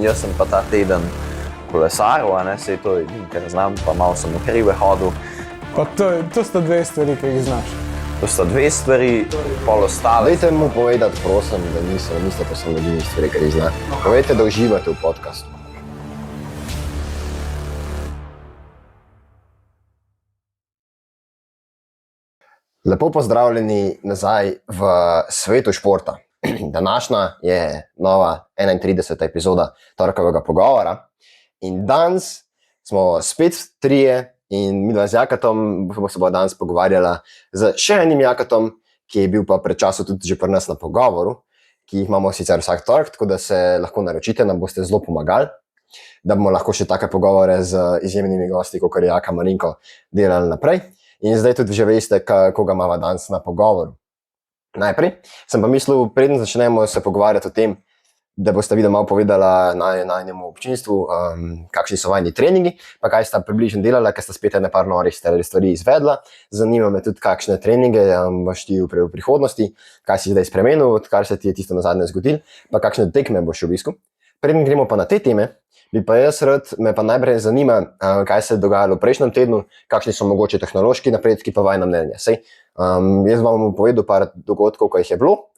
jaz sem pa ta teden kolesaril, sej to je, ker znam, pa malo sem v hribe hodil. Pa to sta dve stvari, ki jih znaš. To sta dve stvari, pol ostale. Dajte mu povedati, prosim, da niste to samo edini stvari, kar jih zna. Povejte, da uživate v podcastu. Lepo pozdravljeni nazaj v svetu športa. Današnja je nova 31. epizoda torkovega pogovora in danes smo spet trije in midva z Jakatom se bo danes pogovarjala z še enim Jakatom, ki je bil pa pred časom tudi že pri nas na pogovoru, ki jih imamo sicer vsak torek, tako da se lahko naročite, nam boste zelo pomagali, da bomo lahko še take pogovore z izjemnimi gosti, kot je Jaka Marinko, delali naprej. In zdaj tudi že veste, koga imamo danes na pogovoru. Najprej sem pa mislil, preden začnemo se pogovarjati o tem, da boste videli malo povedala najnemu občinstvu, kakšni so vajni treningi, pa kaj sta približno delala, ker sta spet ene par norih stvari izvedla. Zanima me tudi, kakšne treninge boš ti v prihodnosti, kaj si zdaj spremenil, kar se ti je tisto nazadnje zgodil, pa kakšne tekme boš obisku. Preden gremo pa na te teme, me pa najprej zanima, kaj se je dogajalo v prejšnjem tednu, kakšni so mogoče tehnološki napredki, pa vajna mnenja. Jaz vam bom povedal par dogodkov, ko jih je bilo,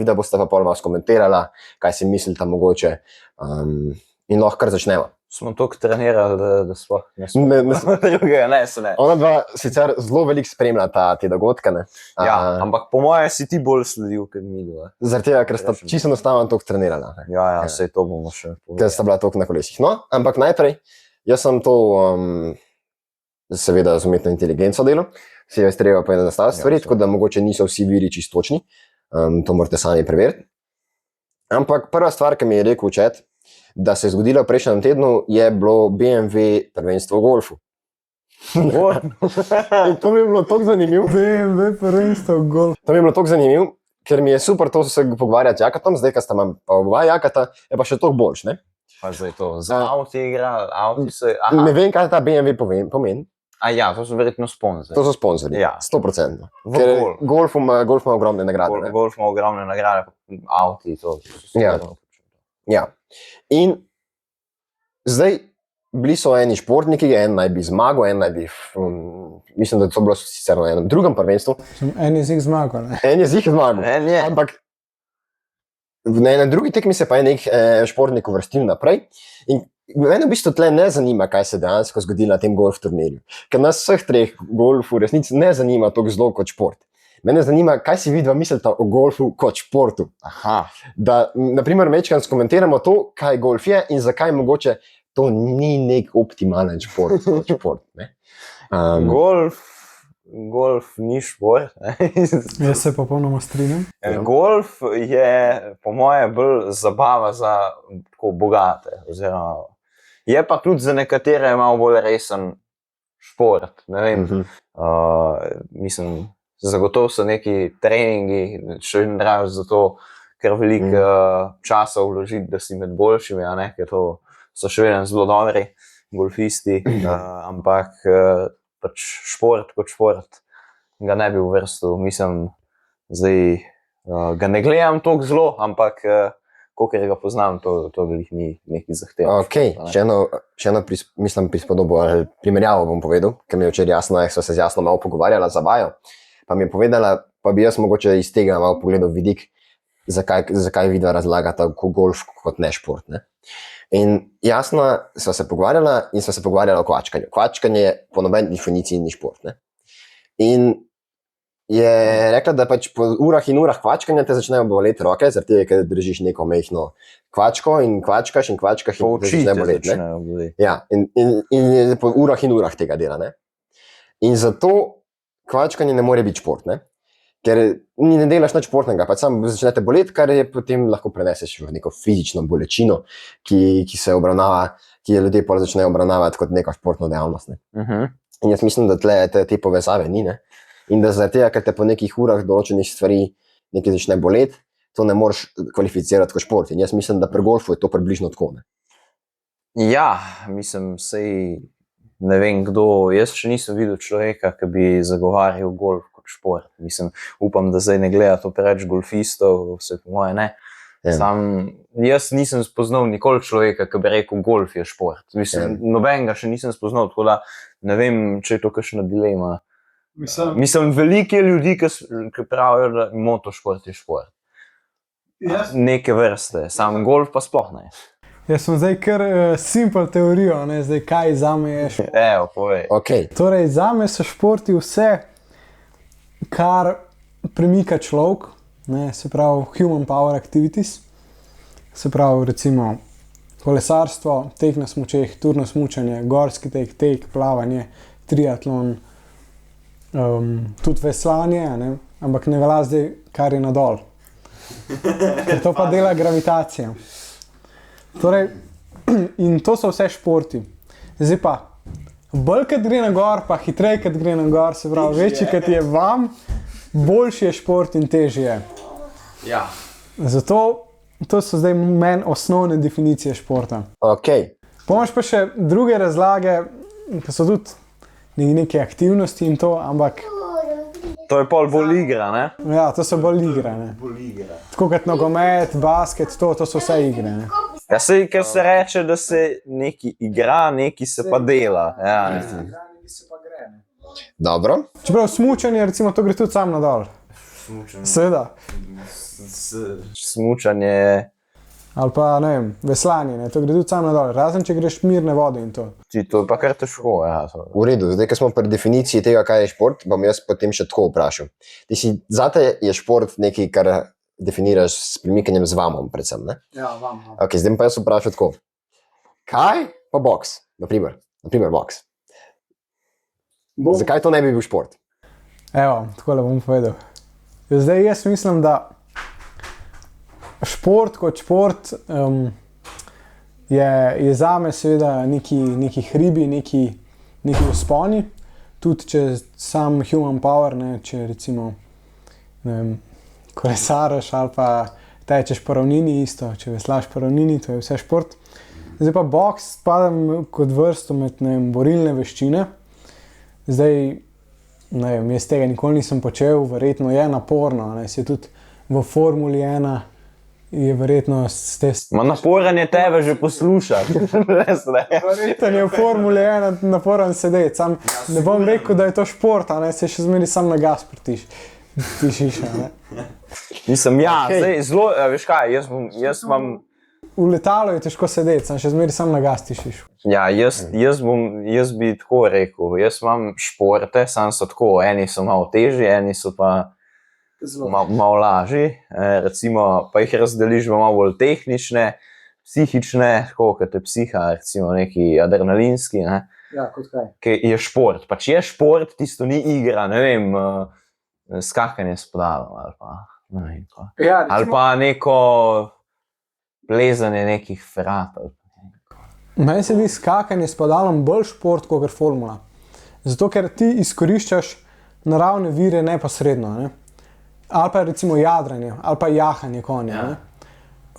da boste pa pol malo skomentirala, kaj si mislite mogoče, in lahko kar začnemo. Smo toliko trenirali, da sploh ne smo drugega, ne. Ona dva sicer zelo veliko spremljata te dogodke, ne? Ja, ampak po moje si ti bolj sledil, kot mi dva. Zaradi tega, ker sta čisto enostavno toliko trenirala. Ja, sej to bomo še povedali. Ker sta bila toliko na kolesih. No, ampak najprej, jaz sem to seveda z umetno inteligenco delal, si je treba poenostaviti stvari, tako da mogoče niso vsi viri čisto točni, to morate sami preveriti. Ampak prva stvar, ki mi je rekel chat, da se je zgodilo v prejšnjem tednu, je bilo BMW prvenstvo v golfu. To mi je bilo toliko zanimivo. BMW prvenstvo v golfu. To mi je bilo toliko zanimivo, ker mi je super to se pogovarjati z Jakatom, zdaj, ko sta imam pa oba Jakata, je pa še toliko boljš, ne? Pa zdaj to, za avti igra, avti se... Ne vem, kaj ta BMW pomeni. Ja, to so verjetno sponzori. To so sponzori, ja. 100%. Ker golf ima ogromne nagrade. Golf ima ogromne nagrade, avti, to. Ja. In zdaj bili so eni športniki, en naj bi zmagal, en naj bi, mislim, da to bilo sicer na enem drugem prvenstvu. En je z jih zmagal, ne? En je z jih zmagal, ampak na enem drugi tekmi se pa je nek športnik uvrstil naprej in mene v bistvu tle ne zanima, kaj se dejansko zgodilo na tem golf turnirju, ker nas vseh treh golf v resnici ne zanima toliko zelo kot šport. Mene zanima, kaj si vidva mislita o golfu kot športu. Da, naprimer, večkrat skomentiramo to, kaj golf je in zakaj mogoče to ni nek optimalen šport kot šport. Ne? Golf ni šport. Jaz se popolnoma strinjam. Golf je po moje bolj zabava za tako bogate. Oziroma, je pa tudi za nekatere malo bolj resen šport. Ne vem, mislim, zagotovo so neki treningi, še ne rajo za to, ker veliko časa vložiti, da si med boljšimi, ker to so še vedno zelo dobri golfisti, ampak pač šport kot šport ga ne bi uvrstil. Mislim, zdaj ga ne gledam toliko zelo, ampak kolikor ga poznam, to ni neki zahtev. Ok, še eno prispodobo ali primerjavo bom povedal, ker mi je včeraj jasno, sva se z Jasno malo pogovarjala za vajo. Pa mi je povedala, pa bi jaz mogoče iz tega malo pogledal vidik, zakaj vidva razlagata golf kot ne šport. Ne? In Jasno sva se pogovarjala o kvačkanju. Kvačkanje po nobeni definiciji ni šport. Ne? In je rekla, da pač po urah in urah kvačkanja te začnejo boleti roke, zaradi tega, ker držiš neko mehno kvačko in kvačkaš in te začne boleti. Ja, in po urah in urah tega dela. Ne? In zato kvačkanje ne more biti šport, ne? Ker ne delaš nič športnega, pač samo začnete boleti, kar je potem lahko preneseš v neko fizično bolečino, ki se obravnava, ki je ljudje potem začnejo obravnavati kot neko športno dejavnost. Ne? In jaz mislim, da te povezave ni, ne? In da zaradi tega, ker te po nekih urah določenih stvari nekaj začne boleti, to ne moreš kvalificirati kot šport. In jaz mislim, da pri golfu je to približno tako. Ne? Ja, mislim, sej ne vem kdo, jaz še nisem videl človeka, ki bi zagovarjal golf kot šport. Mislim, upam, da zdaj ne gleda to preveč golfistov, vse po moje ne. Ja. Jaz nisem spoznal nikoli človeka, ki bi rekel, golf je šport. Mislim, nobenega še nisem spoznal, tako da ne vem, če je to kakšna dilema. Mislim, veliko je ljudi, ki pravijo, da motošport je šport. Neke vrste, sam golf pa sploh ne. Jaz sem zdaj kar simple teorijo, ne, zdaj kaj zame je šport. Evo, povej. Okay. Torej, zame so športi vse, kar premika človek, ne, se pravi human power activities, se pravi recimo kolesarstvo, tek na smučeh, turno smučanje, gorski tek, plavanje, triatlon, tudi veslanje, ne, ampak ne velja zdaj, kar je nadol. Ker to pa dela gravitacija. Torej, in to so vse športi. Zdaj pa, bolj kad gre na gor, pa hitrej kad gre na gor, se pravi, večji kad je vam, boljši je šport in težji je. Ja. Zato, to so zdaj meni osnovne definicije športa. Okay. Pomaš pa še druge razlage, ki so tudi neke aktivnosti in to, ampak To je pol bolj igra, ne? ja, to so bolj igre, ne. Tako kot nogomet, basket, to so vse igre, ne. Ja, sej, ker se reče, da se neki igra, neki se pa dela. Ja, Dobro. Čeprav smučanje, recimo, to gre tudi sam nadol. Seveda. Smučanje, Ali pa, ne vem, veslanje, ne, to gre tudi sam nadol. Razen, če greš mirne vode in to. to je pa kar težko. Ja, V redu, zdaj, ko smo pri definiciji tega, kaj je šport, bom jaz potem še tako vprašal. Zate je šport nekaj, kar definiraš s premikanjem z vamom, predvsem, ne? Ja, vam. Okay, zdaj pa jaz vprašam tako. Kaj pa boks? Naprimer boks. Zakaj to ne bi bil šport? Evo, takole bom povedal. Zdaj jaz mislim, da šport kot šport je zame seveda neki hribi, neki vzponi. Tudi če sam human power, ne, če recimo ne vem, kolesaraš ali pa tečeš po ravnini isto, če veslaš po ravnini, to je vse šport. Zdaj pa boks spada kot vrsto med, ne vem, borilne veščine. Zdaj, ne vem, jaz tega nikoli nisem počel, verjetno je naporno, ne, se tudi v Formuli 1 je verjetno Ma naporen je tebe že poslušati. Verjetno je v Formuli 1 naporen sedeti, sam ne bom rekel, da je to šport, a ne, se še zmeri sam na gas tišiš, ne. Mislim, ja, zdaj zelo, veš kaj, jaz vam... V letalu je težko sedeti, sam še zmeri sam na gas tišiš. Ja, jaz bi tako rekel, jaz imam športe, sam so tako, eni so malo težji, eni so pa malo lažji, recimo, pa jih razdeliš v malo bolj tehnične, psihične, tako kot je psiha, recimo neki adrenalinski, ne. Ja, kot kaj. Ki je šport, pač je šport, tisto ni igra, ne vem, skakanje s podalom ali pa, ne vem, pa. Ja, Ali pa neko plezanje nekih ferat. Meni se zdi skakanje s padalom bolj šport kot formula. Zato, ker ti izkoriščaš naravne vire neposredno, ne. Ali pa recimo jadranje, ali pa jahanje konja, ne.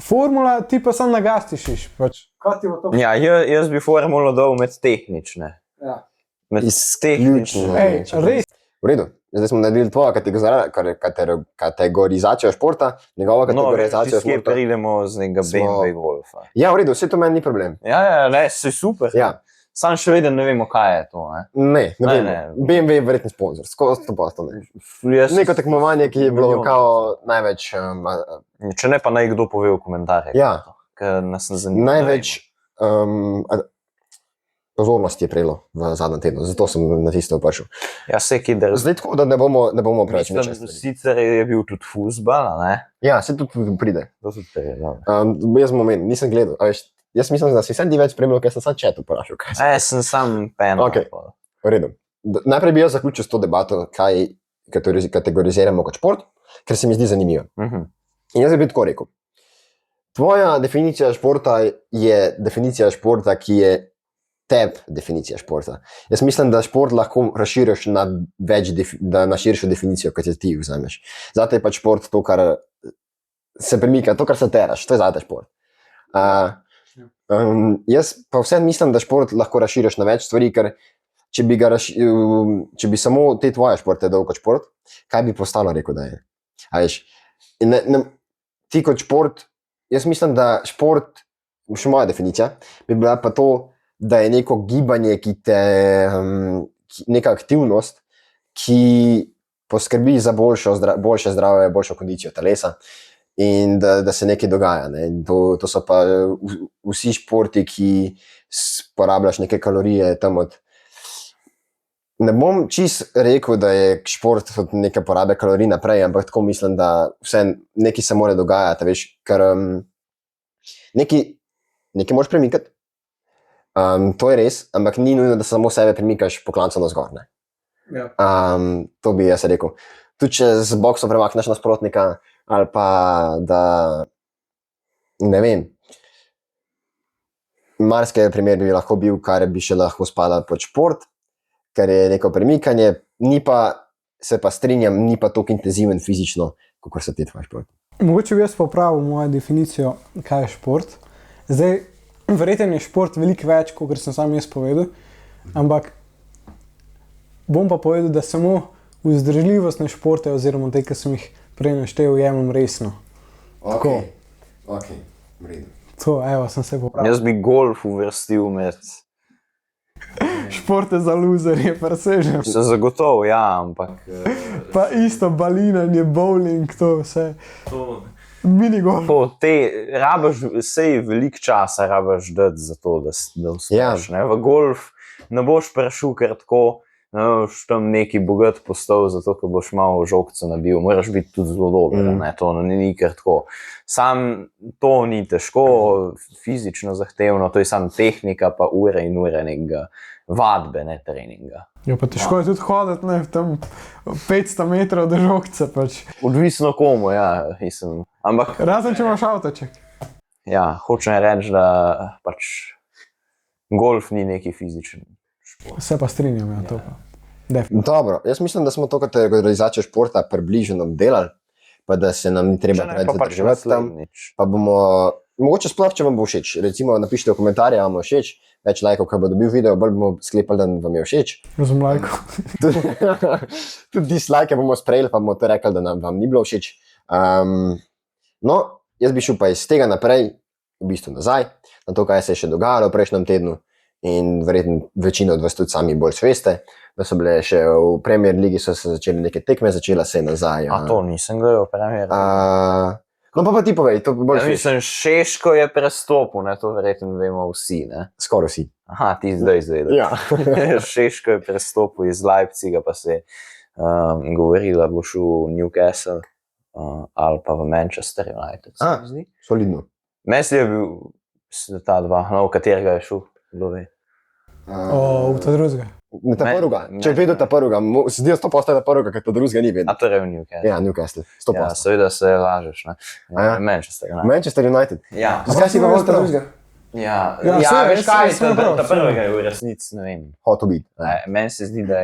Formula ti pa sam na gas tišiš, pač. Kaj ti bo to? Ja, jaz bi formulo dal med tehnične. Ja. Med tehnične. Ej, res. V redu, zdaj smo naredili tvojo kategorizacijo športa, njegova kategorizacija športa. No, pridemo z nekega BMW golfa. Ja, v redu, vse to meni ni problem. Ja, ne, se super. Ja. Sam še vedno ne vemo, kaj je to, ne. Ne vemo. BMW je verjetno sponsor, skozi to posto ne. Neko tekmovanje, ki je bilo kao največ... Če ne, pa naj kdo pove v komentarjih. Ja. Ker nas ne zanima. Največ pozornosti je prejelo v zadnjem tednu, zato sem na tisto vprašal. Ja, zdaj tako, da ne bomo preveč nečestni. Sicer je bil tudi fuzbal, ne? Ja, se tudi pride. To tudi pride, da. Jaz moment, nisem gledal, a veš, jaz mislim, da si vsem več spremljal, ker sem sam chat vprašal. Sem sam penal. Okay. V redu. Najprej bi jaz zaključil s to debato, kaj kategoriziramo kot šport, ker se mi zdi zanimivo. In jaz bi tako rekel. Tvoja definicija športa je definicija športa, ki je definicija športa. Jaz mislim, da šport lahko razširiš na širšo definicijo, kot je ti vzameš. Zato je pač šport to, kar se premika, to, kar se teraš, to je zate šport. Jaz pa vsem mislim, da šport lahko razširiš na več stvari, ker če bi samo te tvoje športe dal kot šport, kaj bi postalo rekel, da je? A veš, ti kot šport jaz mislim, da šport, še moja definicija, bi bila pa to, da je neko gibanje, neka aktivnost, ki poskrbi za boljše zdravje, boljšo kondicijo telesa in da se nekaj dogaja. Ne? In to so pa vsi športi, ki porabljaš neke kalorije tam od. Ne bom čist rekel, da je šport od neke porabe kalorij naprej, ampak tako mislim, da vse nekaj se mora dogajati, veš, ker nekaj moraš premikati. To je res, ampak ni nujno, da samo sebe premikaš po klancu navzgor. Ja. To bi jaz rekel. Tudi če z boksom premakneš nasprotnika, ali pa da, ne vem, marsikaj primer bi lahko bil, kar bi še lahko spadal pod šport, ker je neko premikanje, se pa strinjam, ni pa toliko intenziven fizično, kot so ti tvoji športi. Mogoče bi jaz popravil mojo definicijo, kaj je šport. Zdaj, verjetno je šport veliko več, kot sem sam jaz povedal, ampak bom pa povedal, da samo vzdržljivostne športe, oziroma te, ki sem jih prej naštel, jemem resno. Ok, v redu. To, evo, sem se popravil. Jaz bi golf uvrstil med. Športe za luzerje, presežem. Se zagotovo, ja, ampak. Pa isto balinanje, bowling, to vse. Minigolf. Rabaš, sej veliko časa rabaš dati za to, da uspeš. Ja. V golf ne boš prišel kar tako, ne boš tam neki bogat postal, zato ker boš malo žogca nabil. Moraš biti tudi zelo dober, to ni kar tako. Sam to ni težko, fizično zahtevno, to je samo tehnika, pa ure in ure nekega vadbe, ne treninga. Ja, pa težko je tudi hoditi, ne, tam 500 metrov do žogca, pač. Odvisno komu, ja, mislim. Ampak, Razen, če imaš avtoček. ja, hočem reči, da pač golf ni neki fizičen šport. Se pa strinjam, ja, to pa. Dobro, jaz mislim, da smo to kategorizacijo športa približno obdelali, pa da se nam ni treba preveč zadrževati tam. Pa bomo, mogoče sploh, če vam bo všeč, recimo napišite v komentarje, vam bo všeč, več lajkov, kaj bo dobil video, bolj bomo sklepali, da vam je všeč. Razum lajkov. Tudi dislike bomo sprejeli, pa bomo to rekli, da vam ni bilo všeč. No, jaz bi šel pa iz tega naprej, v bistvu nazaj, na to, kaj se je še dogajalo v prejšnjem tednu in verjetno večina od vas tudi sami bolj sveste, da so bile še v Premier Ligi, so se začeli neke tekme, začela se je nazaj. A to nisem gledal Premier Ligi. No pa ti povej, to bolj Ja, mislim, Šeško je prestopil, ne, to verjetno vemo vsi, ne. Skoraj vsi. Aha, ti zdaj izvedel. Ja. Šeško je prestopil iz Leipziga, pa se je govorila, bo šel v Newcastle ali pa v Manchester United, se mi zdi. Solidno. Mesli je bil ta dva, no, v katerega je šel, kdo ve. V ta drugega. Ne ta prvega. Če je vedel ta prvega, se zdi 100% ta prvega, ker ta drugega ni vedel. A torej v Newcastle. Ja, Newcastle, 100%. Ja, seveda se lažeš, ne. Ja. Manchester United. Manchester United. Ja. Zakaj si pa volil ta drugega? Ja, saj, veš kaj, sem prav, ta prvega je v resnici, ne vem. Hotel biti. Meni se zdi, da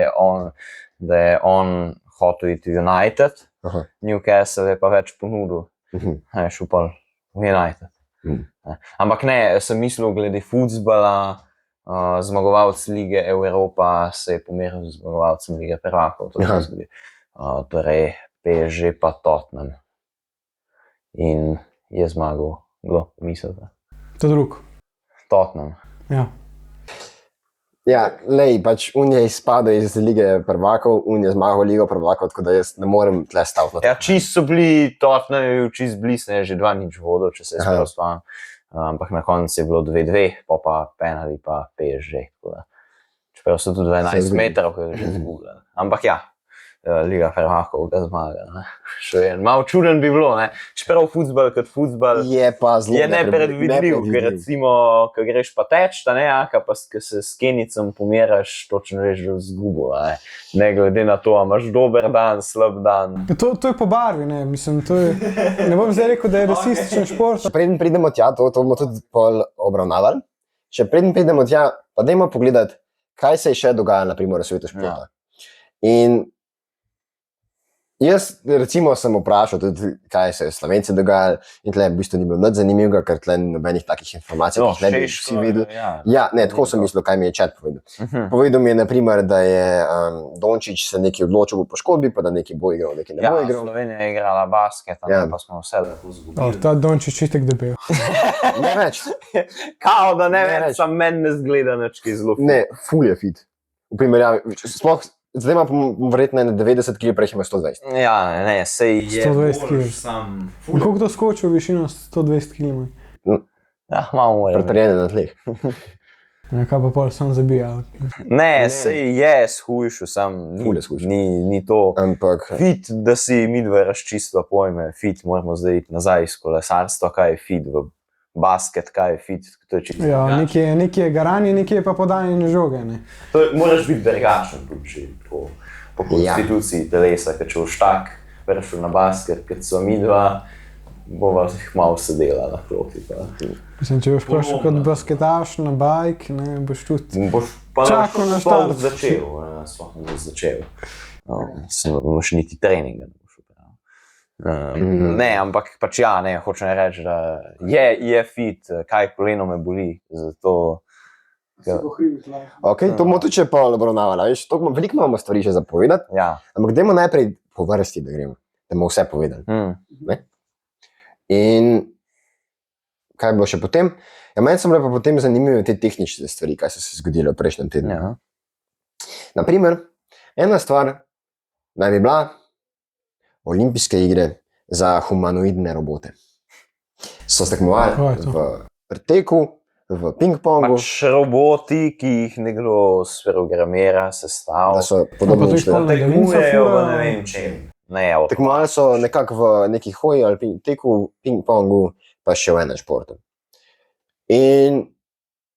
je on hotel iti v United, Aha. Newcastle je pa več ponudil, je šel pa v United. Ampak ne, sem mislil glede futbola, zmagovalec lige Evropa se je pomeril z zmagovalcem lige prvakov, to se zgodi. Torej PSG pa Tottenham. In je zmagal, kdo mislite? Ta drug. Tottenham. Ja. Ja, lej, pač on je izpadel iz lige prvakov, on je zmagal ligo prvakov, tako da jaz ne morem tle staviti na to. Ja, čist so bili, Tottenham je bil čist blisne, že 2-0 vodo, če se je sprav spomnim. Ampak na koncu je bilo 2-2, pa penali pa PSG. Čeprav so tudi 12 metrov, ko je že zgubljeno. Ampak ja, liga prvakov ga zmaga. Še en, malo čuden bi bilo, ne. Čeprav futbol kot futbol Je pa zelo je nepredvidljiv, ker recimo, ko greš pa teč, ta ne, pa ko se s kenicom pomeraš, točno veš, da zgubo, ne glede na to, a imaš dober dan, slab dan. To je po barvi, ne, mislim, to je, ne bom zdaj rekel, da je rasističen šport. Še preden pridemo tja, to bomo tudi pol obravnavali. Še preden pridemo tja, pa dajmo pogledati, kaj se je še dogajalo na primer v svetu športa. In Jaz, recimo, sem vprašal tudi, kaj se je s Slovenci dogajalo, in tle v bistvu ni bilo nič zanimivega, ker tle ni nobenih takih informacij, ki jih ne bi vsi videli. Ja, ne, tako sem mislil, kaj mi je chat povedal. Povedal mi je, naprimer, da je Dončić se nekaj odločil po poškodbi, pa da nekaj bo igral, nekaj ne bo igral. Slovenija je igrala basket, pa smo vse lepo izgubili. Ta Dončić čitek debel. Ne več. Kao da ne več, sam meni ne zgleda nič, ki zelo. Ne, ful je fit. V primerjavi, sploh zdaj ima verjetno 90 kg, prej ima 120. Ja, ne, sej je 120 kg. sam... Koliko to skoči v višino 120 kg? Ja, malo je. Pretrjene na tleh. Ja, kaj pa pol sam zabija? Ne, sej je shujšel, sam Ful je shujšal. ni to. Ampak Fit, da si midve razčisto pojme, fit, moramo zdaj iti nazaj iz kolesarstva, kaj je fit v basket, kaj je fit, to je čisto. Ja, nekje je garanje, nekje je pa podajanje žoge, ne. To moraš biti drugačen tudi po konstituciji telesa, ker če boš tak prešel na basket, ker so midva, bova jih malo sedela na kloti. Mislim, če boš prišel kot basketaš na bajk, ne, boš tudi Boš pa čakal na štart. Sploh ne boš začel. Boš niti treninga ne boš upravil. Ne, ampak pač ja, ne, hočem reči, da je fit, kaj koleno me boli, zato... ok, to bomo tudi še pa obravnavali, veš, veliko imamo stvari še za povedati, Ja. ampak dajmo najprej po vrsti, da gremo, da bomo vse povedali. In kaj bo še potem? Ja, meni so bile pa potem zanimive te tehnične stvari, kaj so se zgodile v prejšnjem tednu. Ja. Naprimer, ena stvar naj bi bila olimpijske igre za humanoidne robote. So se tekmovali Kaj je to? v preteku, v ping-pongu, Pač roboti, ki jih nekdo sferogramira, da sestavlja, so Pa podobni to jih šli. pol ne tekmujejo v furajo. ne vem čem. Ne, Tekmovali so nekako v neki hoji ali teku, ping-pongu, pa še v enem športu. In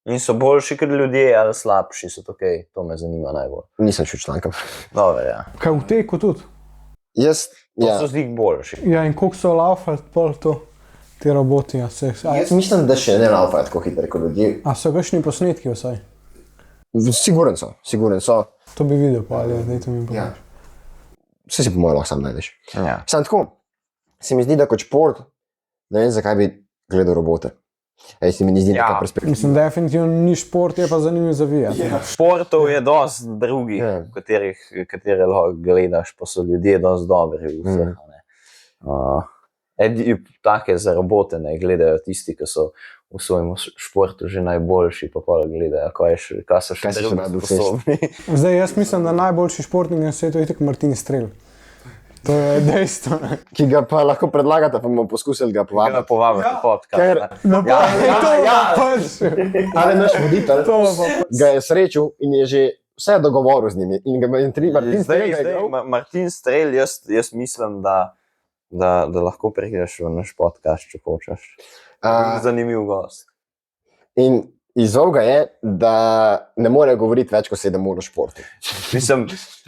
In so boljši kot ljudje ali slabši, so tukaj, to me zanima najbolj. nisem šel člankom. Dobro, ja. Kaj v teku tudi? Jaz, To ja, so zdi boljši. Ja, in koliko so laufali pol to, ti roboti, jaz mislim, da še ne laufajo tako hitro kot ljudje. a so kakšni posnetki vsaj? Siguren so. To bi videl, pa ali zdaj to mi bo. Ja. Vse si po mojem lahko sam najdeš. Ja. Sam tako, se mi zdi, da kot šport, ne vem, zakaj bi gledal robote. Se mi ne zdi Ja. neka perspektiva. Mislim, definitivno ni šport, je pa zanimivo zavijati. Športov je dosti drugih, Ja. katere lahko gledaš, pa so ljudje dosti dobri v vseh. Take za robote ne gledajo tisti, ki so v svojem športu že najboljši, pa gledajo, kaj so še Kaj so še drugi najbolj sposobni. Zdaj, jaz mislim, da najboljši športnik na svetu je itak Martin Strel. To je dejstvo. ne. Ki ga pa lahko predlagate, pa bomo poskusili ga Kaj povabiti. povabiti podcast. Ker- ne. Ali naš voditelj To bo pa ga je srečal in je že vse dogovoril z njimi. In ga je Martin Zdaj, Strel igral. Martin Strel, jaz mislim, da lahko prideš v naš podcast, če hočeš. Zanimiv gost. In izzov ga je, da ne more govoriti več kot 7 ur o športu. Mislim,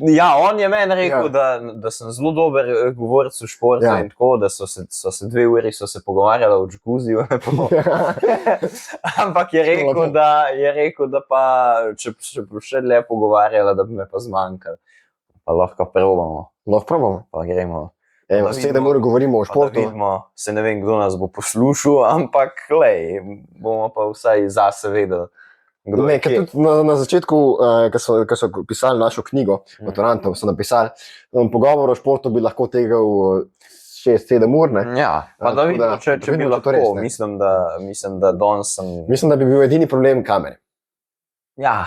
ja, on je meni rekel, da sem zelo dober govorec o športu Ja. in tako, da so se 2 uri pogovarjali o džakuziju. Ampak je rekel, da pa, če bo še dlje pogovarjala, da bi me pa zmanjkalo. Pa lahko probamo, Lahko probamo. pa gremo. Evo, Da 7 vidimo. ur govorimo o Pa da športu. vidimo, se ne vem, kdo nas bo poslušal, ampak lej, bomo pa vsaj zase vedeli, kdo Ne, je ker kje. tudi na začetku, ko so pisali našo knjigo, maturantov, so napisali, pogovor o športu bi lahko tegal 6-7 ur. Ne? Ja, pa da Tako vidimo, da- če da bi vidimo, če to lahko, res, ne. mislim, da danes sem, Mislim, da bi bil edini problem kamere. ja,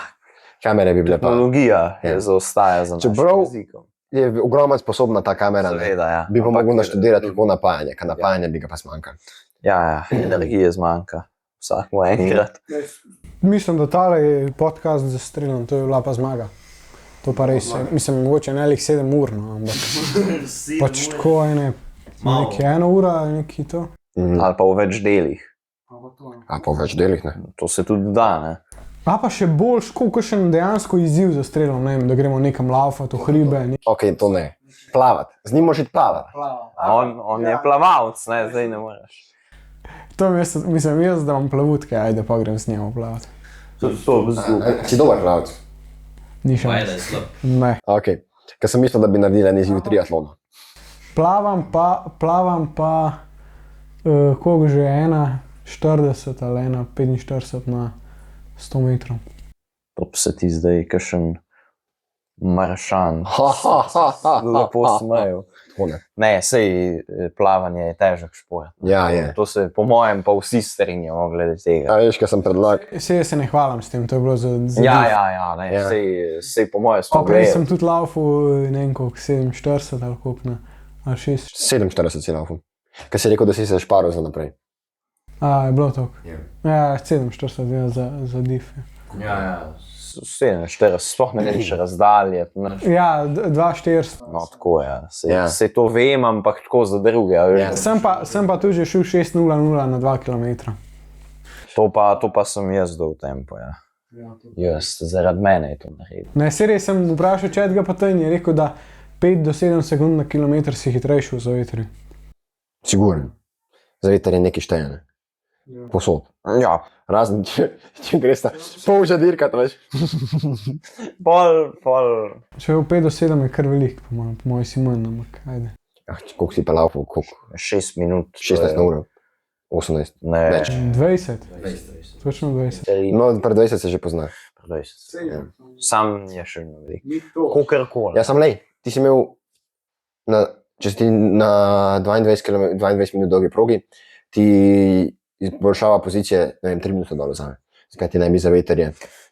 Kamere bi bile pa. tehnologija Ja. zaostaja za našim Čeprav- jezikom. Je ogromno sposobna ta kamera. Ne? Seveda, ja. Bi pa Ampak- mogel naštudirati tako napajanje, ker napajanje bi ga pa zmanjkalo. Ja, energije zmanjka, vsakmu enkrat. Mislim, da tale podcast za Strelom, to je bila pa zmaga. To pa res, mislim, mogoče ne lih 7 ur, no, ampak pač tako nekaj 1 ura, nekaj to. Ali pa v več delih. A po več delih, ne? To se tudi da, ne. A pa še bolj, koliko še dejansko izziv za Strelom, ne vem, da gremo nekam laufati v hribe. Ok, to ne. Plavati. Z njim moraš iti plavati. A on je plavalc, ne, zdaj ne moreš. To mislim, jaz, da imam plavutke, ajde pa grem s njim plavati. To Si dober plavec. Ni še Ajde, slab. Ne. Ok. Ker sem mislil, da bi naredila en izziv triatlona. plavam pa koliko že 1,40 ali 1,45 na 100 metrov. To se ti zdaj kakšen maršan. Lepo smejo. Ne, sej plavanje je težek šport. Ja, je. To se po mojem pa vsi strinjamo glede tega. A veš, kaj sem predlagal? Sej se ne hvalim s tem, to je bilo za Ne, Ja. sej po mojem smo Prej gledali. sem tudi laufal, ne vem koliko, 47 ali koliko, ne, ali 6. 47 si laufal. Kaj si rekel, da si se šparil za naprej? Je bilo to. Ja, 47 za div. Ja. 47, sploh ne vem še razdalje. Ja, 2,400. No, tako je. Ja. Sej to vem, ampak tako za druge. Ja. Sem pa tudi že šel 6,00 na 2 km. To pa sem jaz dal v tempo, ja. Jaz, zaradi mene je to naredil. Ne, serij sem vprašal, če ga pa ten je rekel, da 5 do 7 sekund na kilometr si hitrejši v zavetri. Sigurno. Za veter je nekaj štejene. Posod. Ja, Razen, če greš ta pol že dirkat, veš. pol. Če je v 5 do 7 je kar velik, po mojem si manj, ampak ajde. Koliko si pa laufal, koliko? 6 minut. 16 ur. 18. Ne, Več. 20. Točno 20. No, pred 20 se že pozna. 20. Ja. Sam je še veliko. Kokarkoli. Ja, sam lej, ti si imel, če si ti na 22 minut dolgi progi, ti izboljšava pozicije, ne vem, 3 minute dol vzame. Zakaj ti naj bi za veter je?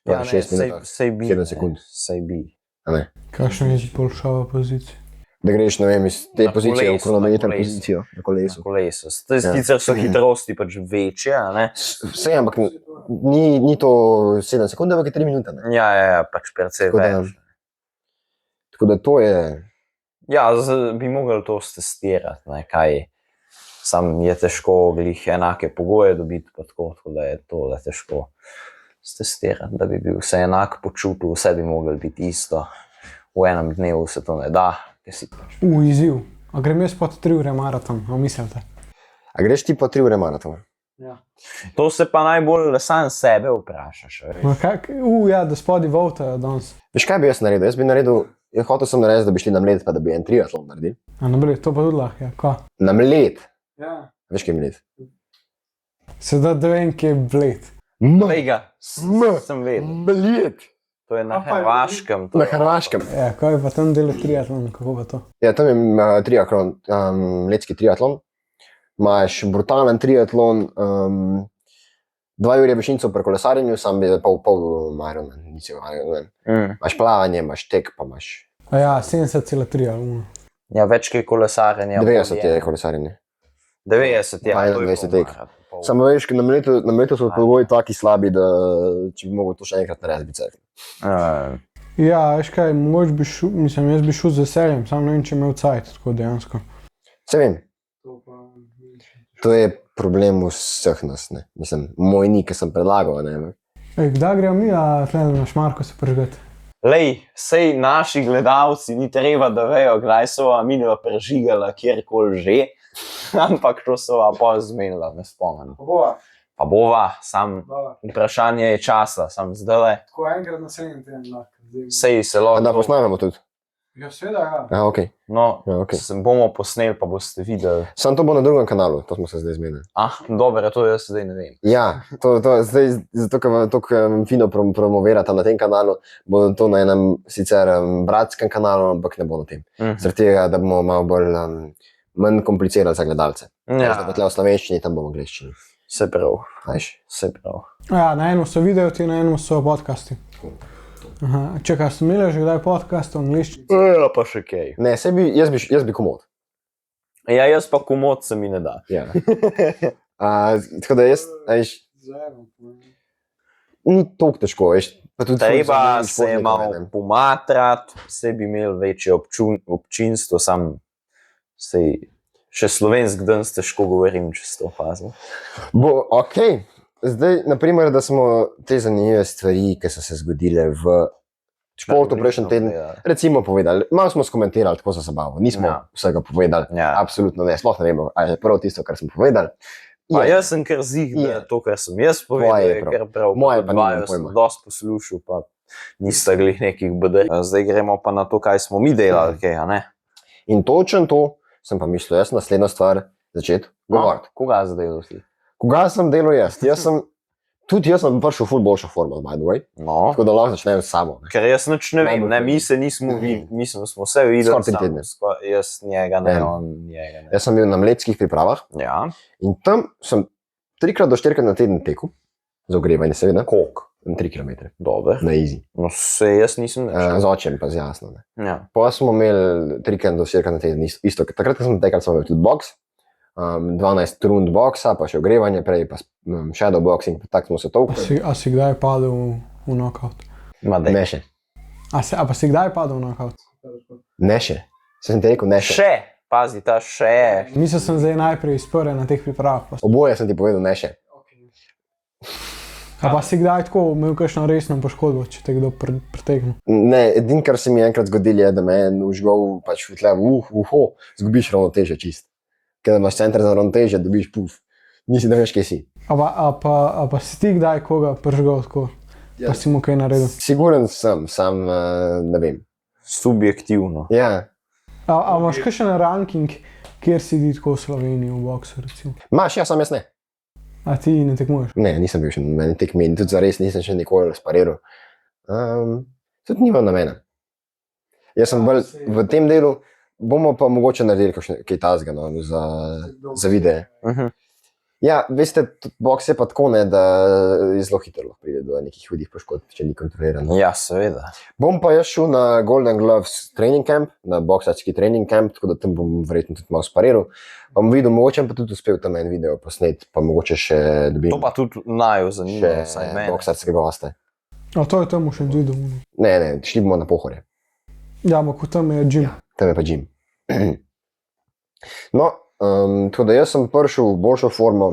Ja, 6 minut. 7 sekund. Sej bi. A ne? Kakšno je izboljšava pozicije? Da greš, ne vem, iz te Na pozicije v kolesu, kronometer na kolesu. pozicijo, na kolesu. Kolesu. Sicer so hitrosti pač večje, a ne? Vse, ampak ni to 7 sekund, ampak je 3 minute. Ne? Ja, pač precej Tako da- več. Tako da to je, Ja, bi mogli to stestirati, ne, kaj. Sam je težko glih enake pogoje dobiti, pa tako da je to da težko stestirati, da bi bil vse enak počutil, vse bi mogli biti isto. V enem dnevu se to ne da. Izziv. A grem jaz pa 3 ure maraton, a mislite? a greš ti pa 3 ure maratona? Ja. To se pa najbolj sam sebe vprašaš. Ja, da spodi voltajo danes. Veš, kaj bi jaz naredil? Jaz bi naredil, hotel sem narediti, da bi šli na Mled, pa da bi en triatlon naredil. A ne bili, to pa tudi lahko, ja. Ko? Na Mled. Ja. Veš, kaj je Mled? Sedaj da vem, kje je bled. Tega sem vedel. Mled. To je na Hrvaškem. Na Hrvaškem. Ja, ko je pa tam delo triatlon, kako pa to? Ja, tam je triatlon, mledski triatlon. Imaš brutalen triatlon, 2 ure višincev pri kolesarjenju, sam bi pol Ironman, nisi Ironman. Imaš plavanje, imaš tek, pa imaš A ja, 70,3 ali ono. Ja, več kaj kolesarjenja. 90 je kolesarjenje. 90 je. Pa to je 21 pol tek. maraton, pol. Samo veš, na Mledu so pogoji taki slabi, da če bi mogel to še enkrat narediti, bicikl. Ja, veš kaj, mogoče bi šel, mislim, jaz bi šel z veseljem, samo ne vem, če imel cajt, tako dejansko. Se vem, to je problem vseh nas, ne. Mislim, moj ni, ki sem predlagal, ne. Kdaj gremo mi, a tle na Šmarko se prežgati? Lej, sej naši gledalci ni treba, da vejo, kdaj so minila prežigala kjerkoli že, ampak to so pol zmenila, ne spomnim. Pa bova, sam vprašanje je časa, sam zdajle, Tako enkrat na 7 teden lahko. sej se Da lahko. posnamemo tudi. Ja, seveda, ja. Aha, okej. No, Ja, okej. bomo posneli, pa boste videli. Sam to bo na drugem kanalu, to smo se zdaj zmenili. Dobro, to jaz zdaj ne vem. Ja, to zdaj, zato ker vam to fino promovirata na tem kanalu, bo to na enem sicer bratskem kanalu, ampak ne bo na tem. Zaradi tega, da bomo malo bolj manj komplicirali za gledalce. Da bo tle v slovenščini, tam bomo v angleščini. Se prav, Veš? se prav. Ja, na enem so videoti, na enem so podcasti. Aha, čekaj, ste imeli že kdaj podcast v angliščini? Ja, pa še kaj. Ne, jaz bi komod. Ja, jaz pa komod se mi ne da. Ja. Tako da jaz, veš, ni toliko težko, veš. Pa tudi Treba za se je športnike, malo ne. pomatrati, vse bi imeli večje občinstvo, sam sej še slovensk danes težko govorim, če ste opazili. Bo, ok, zdaj, naprimer, da smo te zanimive stvari, ki so se zgodile v športu prejšnji teden, recimo povedali, malo smo skomentirali tako za zabavo, nismo Ja. vsega povedali, Ja. absolutno ne, sploh ne vemo, ali je prav tisto, kar smo povedali. Pa Je. jaz sem kar zih, da Je. to, kar sem jaz povedal, Tvoje je je prav. kar prav. Moje pa nimam Vaju sem pojma. dosti poslušal, pa nista glih nekih BD. Zdaj gremo pa na to, kaj smo mi delali, kaj, a ne? In točno to sem pa mislil, jaz naslednja stvar začeti govoriti. Koga zdaj si? Koga sem delal jaz? Tudi jaz sem prišel v ful boljšo formo, by the way. No. Tako da lahko začnem s sabo. Ne. Ker jaz nič ne vem, ne, mi se nismo, mislim, smo vse videli. Skoraj 3 tedne. Jaz njega ne, Ne. on njega ne. Jaz sem bil na mletskih pripravah Ja, in tam sem 3 do 4 na teden tekel, za ogrevanje seveda, koliko? 3 km, Dober. na easy. No, se jaz nisem več. Z očem pa z jasno. Ne. Ja. Pa smo imeli 3 do 4 na teden isto. Takrat, ko sem tekal, smo imeli tudi boks, 12 rund boksa, pa še ogrevanje, prej pa shadow boxing, tako smo se tolkli. A si kdaj padel v knockout? Ma dej. Ne še. A pa si kdaj padel v knockout? Ne še. Sem ti rekel ne še. Še, pazi, ta še. Mislil sem zdaj najprej iz prve na teh pripravah. Oboje sem ti povedal ne še. A pa si kdaj tako imel kakšno resno poškodbo, če te kdo pretegne? Ne, edino, kar se mi je enkrat zgodilo, je, da me je en užgal pač v tle, uho, zgubiš ravnotežje čist. Ker imaš center za ravnotežje, dobiš puf. Nisi da veš, kje si. A pa si ti kdaj koga pržgal tako? Ja. Pa si mu kaj naredil? Siguren sem, sam ne vem. Subjektivno. Ja, A imaš kakšen ranking, kjer si ti tako v Sloveniji v boksu, recimo? imaš, ja, sam jaz ne. A ti ne tekmuješ? Ne, nisem bil še na meni tekmi in tudi zares nisem še nikoli spariral. Tudi nimam namena. Jaz sem bolj v tem delu, bomo pa mogoče naredili kaj tazga no, za videe. Ja, veste, boks je pa tako, ne, da je zelo hitro lahko pride do nekih hudih poškodb, če ni kontrolirano. Ja, seveda. Bom pa jaz šel na Golden Gloves training camp, na boksarski training camp, tako da tam bom verjetno tudi malo spariral. Pa bom videl, mogoče pa tudi uspel tam en video posnet, pa mogoče še dobim To pa tudi naju zanima, vsaj še mene. boksarske goste. A to je tam še videl. Ne, šli bomo na Pohorje. Ja, ampak tam je gym. Tam je pa gym. No, tako da jaz sem prišel v boljšo formo,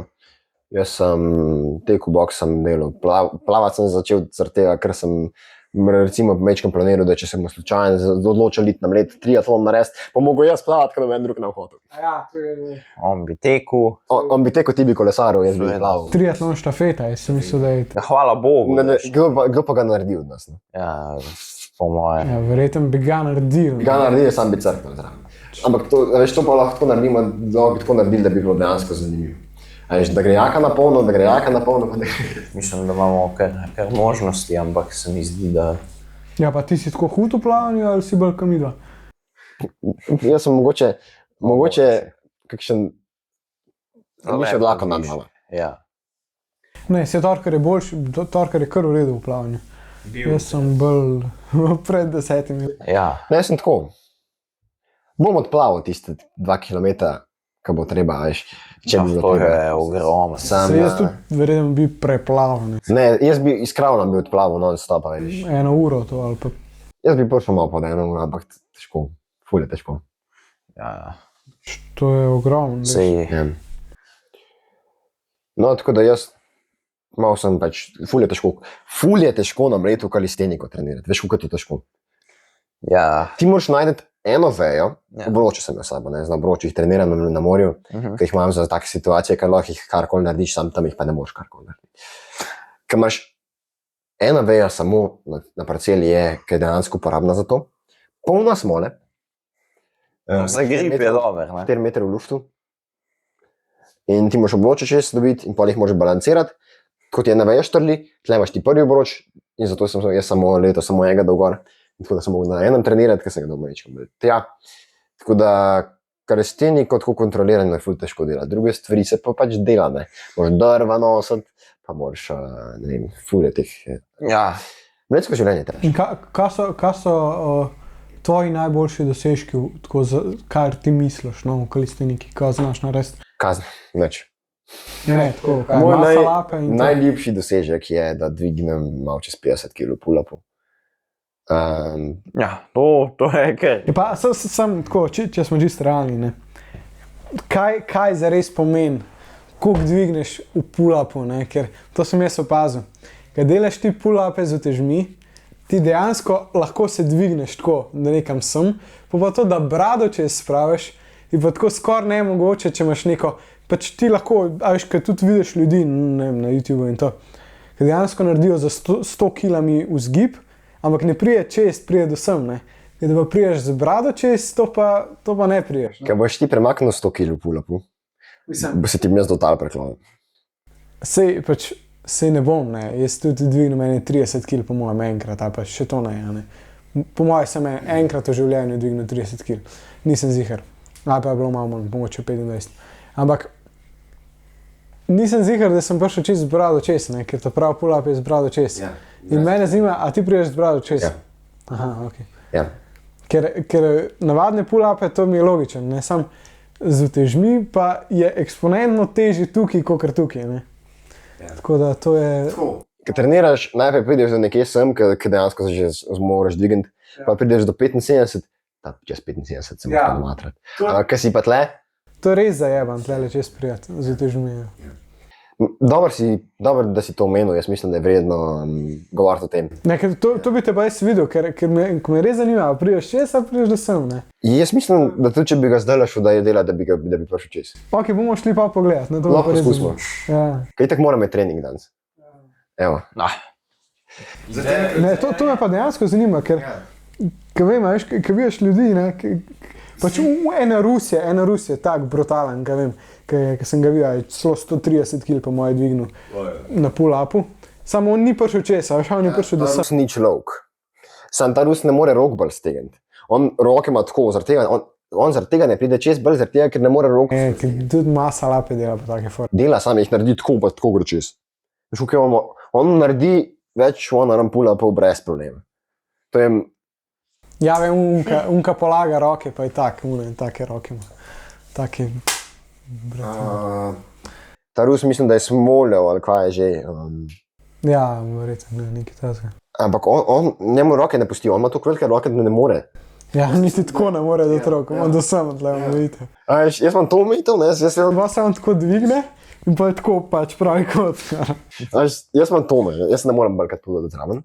jaz sem tekel boks, sem delal, plavati sem začel zaradi tega, ker sem recimo mečkam planiral, da če se bomo slučajno odločili iti na let triatlon narediti, pa mogo jaz plavati, ker noben drug ne hotel. Ja, to je On bi tekel. On bi tekel, ti bi kolesaril, jaz bi plaval. triatlon štafeta, jaz sem mislil, da je Ja, hvala Bogu. Kdo pa ga naredi od nas? Ne? Ja, po moje. ja, verjetno bi ga naredil. Ga naredi, sam bi crknil zraven. Ampak to, veš, to pa lahko tako naredimo, da bi tako naredili, da bi bilo dejansko zanimivo. Veš, da gre jaka na polno, pa da gre. Mislim, da imamo kar možnosti, ampak se mi zdi, da Ja, pa ti si tako hud v plavanju ali si bolj kamidva? Jaz sem mogoče kakšen, še dlako nad mano. Ja. Ne, se Torkar je boljši, Torkar je kar v redu v plavanju. Jaz sem bolj pred 10 leti. Ja. Ne, jaz sem tako. Bom odplaval tiste 2 km, ko bo treba, veš. Če bi bilo To treba. je ogromno. Sam, Se jaz tudi verjetno bi preplaval, ne, jaz bi izkravno bi odplaval non-stop, veš. 1 uro to ali pa. Jaz bi prišel malo pod 1 uro, ampak težko, ful je težko. Ja. To je ogromno. Sej, Ja. No, tako da jaz malo sem pač, ful je težko na mletu kalisteniko trenirati, veš, kako je to težko. ja. Ti moraš najti eno vejo, Ja. obroče sem jaz sabo, ne, z obroči jih treniram na morju, ker jih imam za take situacije, ker lahko jih karkoli narediš, sam tam jih pa ne moreš karkoli narediti. Ker imaš ena veja samo na parceli je, ki je dejansko uporabna za to, polna smole, Za grip je dober, ne? 4 metre v luftu in ti moraš obroče čez dobiti in pol jih moraš balancirati, kot je ena veja štrli, tle imaš ti prvi obroč in zato sem jaz samo leto samo enega dolgor. Tako da sem mogel na enem trenirati, ker sem ga doma večkrat bil. Ja, tako da kalisteniko tako kontrolirano je ful težko delati. Druge stvari se pa pač dela, ne. Moraš drva nositi, pa moraš, ne vem, ful je teh. Ja. Mletsko življenje treba. In kaj so tvoji najboljši dosežki, tako kar ti misliš, no, v kalisteniki, kaj znaš narediti? Kazn, nič. Ne, tako, Moj masa lape in to. najljubši dosežek je, da dvignem malo čez 50 kg pull-upu. Ja, to je kar. Je pa sem tako, če smo čisto realni, ne. Kaj zares pomeni, koliko dvigneš v pull-upu, ne, ker to sem jaz opazil. Kad delaš ti pull-upe z utežmi, ti dejansko lahko se dvigneš tako, da nekam sem, pa to, da brado čez spraviš, je pa tako skoraj nemogoče, če imaš neko, pač ti lahko, a veš, kad tudi vidiš ljudi, ne vem, na YouTubeu in to, kad dejansko naredijo za 100 kilami vzgib, ampak ne prije čez, prije do sem, ne. je, da pa priješ z brado čez, to pa ne priješ. Kaj boš ti premaknil 100 kg v pull-upu, bo se ti mi jaz total preklonil. Sej ne bom, ne. Jaz tudi dvignem meni 30 kg po mojem enkrat, ali pa še to ne. Po mojem sem enkrat v življenju dvignil 30 kg. Nisem ziher. Ali pa je bilo malo manj, pomoče 25. Ampak nisem ziher, da sem prišel čez z brado čez, ne, ker ta prav pull-up je z brado čez. Ja. In mene zanima, a ti priješ z brado čez? Ja. Aha, ok. Ja. Ker navadne pull-upe, to mi je logičen, ne, sam z utežmi pa je eksponentno težji tukaj, kot tukaj, ne. Ja. Tako da to je... Ko treniraš, najprej prideš do nekje sem, ki dejansko se že moraš dvigati, pa prideš do 75, čez 75 se moraš pa namatrat. Ampak, kaj si pa tle? To je res zajeban, tle čez prijat, z utežmi. Dobro, da si to omenil, jaz mislim, da je vredno govoriti o tem. Ne, ker to bi te pa jaz videl, ker me res zanima, a priješ čez, a priješ do sem, ne? Jaz mislim, da tudi če bi ga zdaj šel, da je dela, da bi prišel čez. Ok, bomo šli pa pogledat. Lahko poskusimo. Ja. Kaj tako mora imeti trening danes? Evo. Ne, to me pa dejansko zanima, ker vem, veš, ker vidiš ljudi, ne, pač ena Rusija, tak brutalen, ker sem ga videl, celo 130 kg po moje dvignil na pull-upu. Samo on ni prišel čez, veš, on ni prišel do sem. Rus ni človek. Sam ta Rus ne more rok bolj stegniti. On roke ima tako, zaradi tega, on zaradi tega ne pride čez, bolj zaradi tega, ker ne more rok. Ker tudi masa lape dela po take forme. Dela sam jih naredi tako, pa tako gre čez. Veš, kaj on naredi več one-arm pull-upov brez problema. To je... Ja, vem, unka polaga roke, pa je take roke ima. Take... Ta Rus mislim, da je smoljev, ali kaj je že. Ja, verjetno, nekaj tazga. Ampak njemu roke ne pusti, on ima tako velike roke, da ne more. Ja, niti tako ne more do trok, on do sem tle omejitev. Jaz imam to omejitev, ne? Dva se on tako dvigne in pa je tako pač pravi kot. Jaz imam to omejitev, jaz ne morem brkati pull-up do zraven.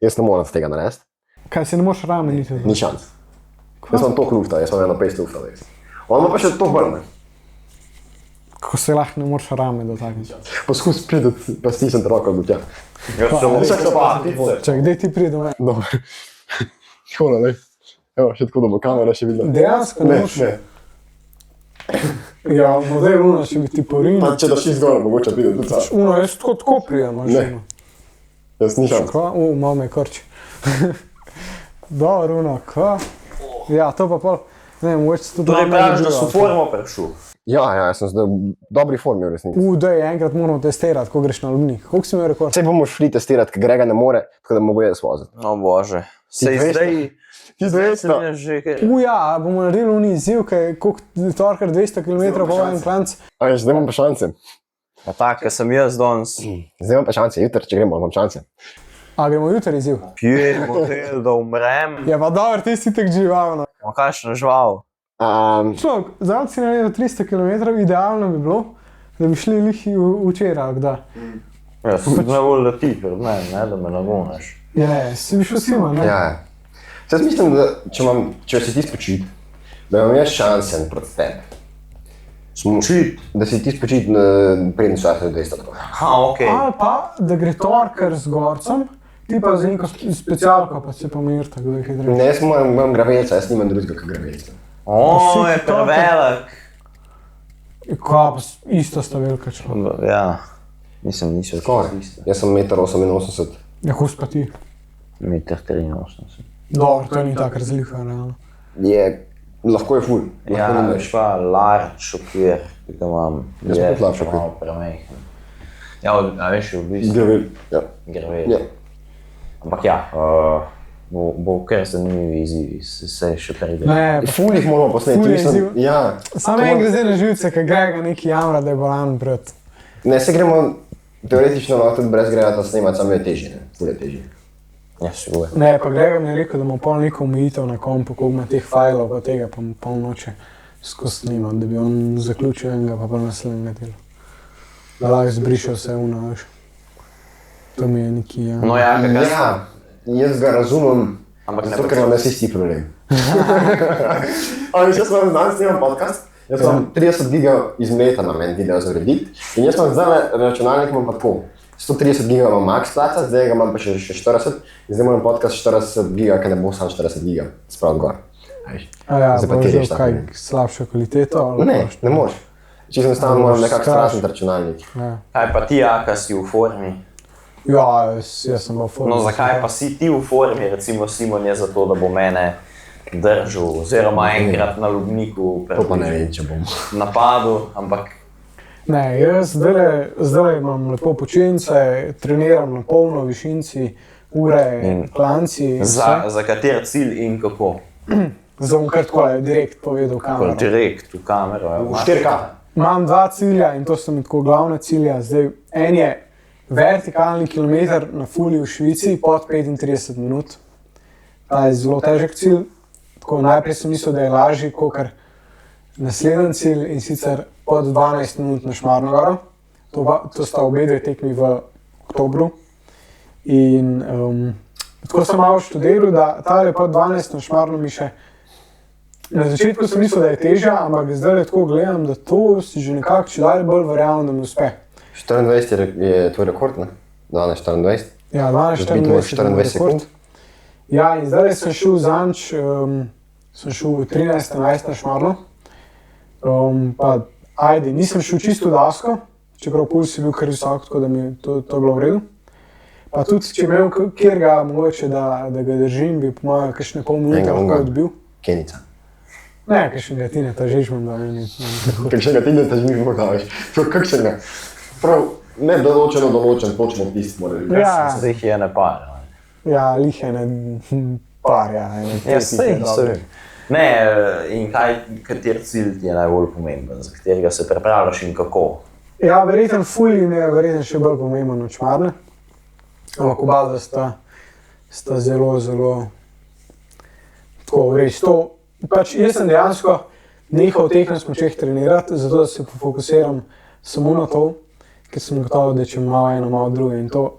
Jaz ne morem tega narediti. Kaj, si ne moš rame niti? Ni šans. Jaz imam to lufta, jaz imam 1,5 lufta. On ima pa še to vrne. Kako se lahko ne moš rame dotakniti? Poskus prideti, pa stisniti roko do tja. Čak, kdaj ti pride do mene? Dobro. Hvala, ne. Evo, še tako, da bo kamera še videla. Dejansko ne moš? Ne. Ja, model Uno, če bi ti porinil. Pa če daš izgor, mogoče pride do tja. Uno, jaz tako prijem, Ne. Jaz ni šans. Malo me korči. Dobro, Uno, kva? Ja, to pa pol, ne vem, mogoče tudi... Torej praviš, da so formo prišel. Ja, jaz sem zdaj v dobri formi v resnici. Daj, enkrat moramo testirati, ko greš na Lubnik. Koliko si imel rekord? Sej bomo šli testirati, ker Grega ne more, tako da mogo jaz voziti. O bože. Sej zdaj sem jaz že kaj... Ja, bomo naredili uni izziv, koliko torkar 200 km po en klanc. A veš, zdaj imam pa šanse. Pa tak, ker sem jaz danes Zdaj imam pa šanse, jutri, če gremo, imam šanse. A gremo jutri izziv? pijem model, da umrem. Ja, pa dobro, ti si tak živalno. Ma kakšno žival. Človek, zadnji si naredil 300 km, idealno bi bilo, da bi šli lihi včeraj, kda. Ja, sem najbolj da ti pred meni, ne, da me nagoniš. Ja, si bi šel sima, ne? Ja. Zdaj mislim, da če si ti spočit, da imam jaz šanse proti tebi. Spočit? Da si ti spočit, preden so jaz 200 km. Ha, okej. Ali pa, da gre torkar z gorcem, ti pa z neko specialko, pa se pomirta, kdo je hitreje. Ne, jaz imam gravelca, jaz nimam drugega kot gravelca. O, je prevelik. Kaj pa, isto sta velika človek. Ja, mislim, niso Skoraj. isto. Jaz sem 1,88 m. Ja, kus pa ti. 1,83 m. Dobro, to ni tako razlika, realno. Lahko je ful. Ja, veš pa large okvir, ki ga imam. Jaz sem tudi large okvir. Malo premehen. Ja, a veš, v bistvu Gravel, ja. gravel. Ja. Ampak ja, bo kar zanimivi izzivi, se še pride. Ne, pa Ful jih moramo posneti. Ful je mislim, izziv. Ja. samo en gre zdaj na živce, ker Grega neki jamra, da je bolan brat. Ne, se gremo teoretično lahko tudi brez Grega snemati, samo je težje, ne. Ful je težje. Ja, sigurno. Ne, pa Grega mi je rekel, da ima pol neko omejitev na kompu, koliko ima teh fajlov, pa tega pa pol noče skozi snimati, da bi on zaključil enega, pa naslednjega dela. Da lahko zbrišel vse uno, veš. To mi je neki, ja. No ja, kakor Ja, jaz ga razumem, Ampak ne zato ker imam jaz isti problem. Jaz imam danes snimam podcast, jaz imam 30 giga izmeta na meni video zgraditi in jaz imam zdaj računalnik, imam pa tako. 130 giga imam max placa, zdaj ga imam pa še 40, zdaj moram podcast 40 giga, ker ne bo sam 40 giga, spraviti gor. A ja, Zdaj pa pa ti že reš tako. kaj slabšo kvaliteto? ali Ne, pa- ne moreš. Čisto enostavno moram nekako strašno. strašiti računalnik. Ja, Kaj pa ti, Jaka, si v formi? ja jaz sem v formi. No, zakaj pa si ti v formi, recimo Simon je zato, da bo mene držal, oziroma enkrat na Lubniku To pa ne vem, če bom. napadu, ampak Ne, jaz zdaj imam lepo počince, treniram na polno, višinci, ure, klanci. za kater cilj in kako? Zdaj bom kar tako direkt povedal kamero. Direkt v kamero. Ja. 4K. Imam dva cilja in to so mi tako glavna cilja. Zdaj, en je vertikalni kilometer na Fulji v Švici pod 35 minut. Ta je zelo težek cilj. Tako, najprej sem mislil, da je lažji kot naslednji cilj in sicer pod 12 minut na Šmarno goro. To sta obe dve tekmi v oktobru. In tako sem malo študiral, da ta je pod 12 na Šmarno mi še. Na začetku sem mislil, da je težja, ampak zdaj tako gledam, da to si že nekako če dalje bolj verjamem, da mi uspe. 24 je tvoj rekord, ne? 12-24. Ja, Razbito 12-24 imaš 24 sekund. Ja, in zdaj sem šel zanč, sem šel v 13-11 na Šmarno. Pa ajde, nisem šel čisto v dasko, čeprav puls je bil kar visok, tako da mi je to bilo v redu. Pa tudi, če bi imel kjer ga mogoče, da ga držim, bi po mojem kakšne pol minute Enega lahko unga. odbil. Kenica. Ne, kakšnega Tine, ta žežmem, da ne. Kakšnega ti ne težmi mordaš. Kakšnega. Prav, ne določen, točno tisti mora biti. Ja, Zdaj jih je ne par. ja, lih je par, ja. Ja, sej. Ne, in kater cilj ti je najbolj pomemben, za katerega se pripravljaš in kako? Ja, verjetno Fulj mi je verjetno še bolj pomemben od Šmarne. Ampak oba dva sta zelo, zelo tako res to. Pač jaz sem dejansko nehal v teh smučeh trenirati, zato da se fokusiram samo na to, ker sem gotov, da če malo eno, malo drugo in to,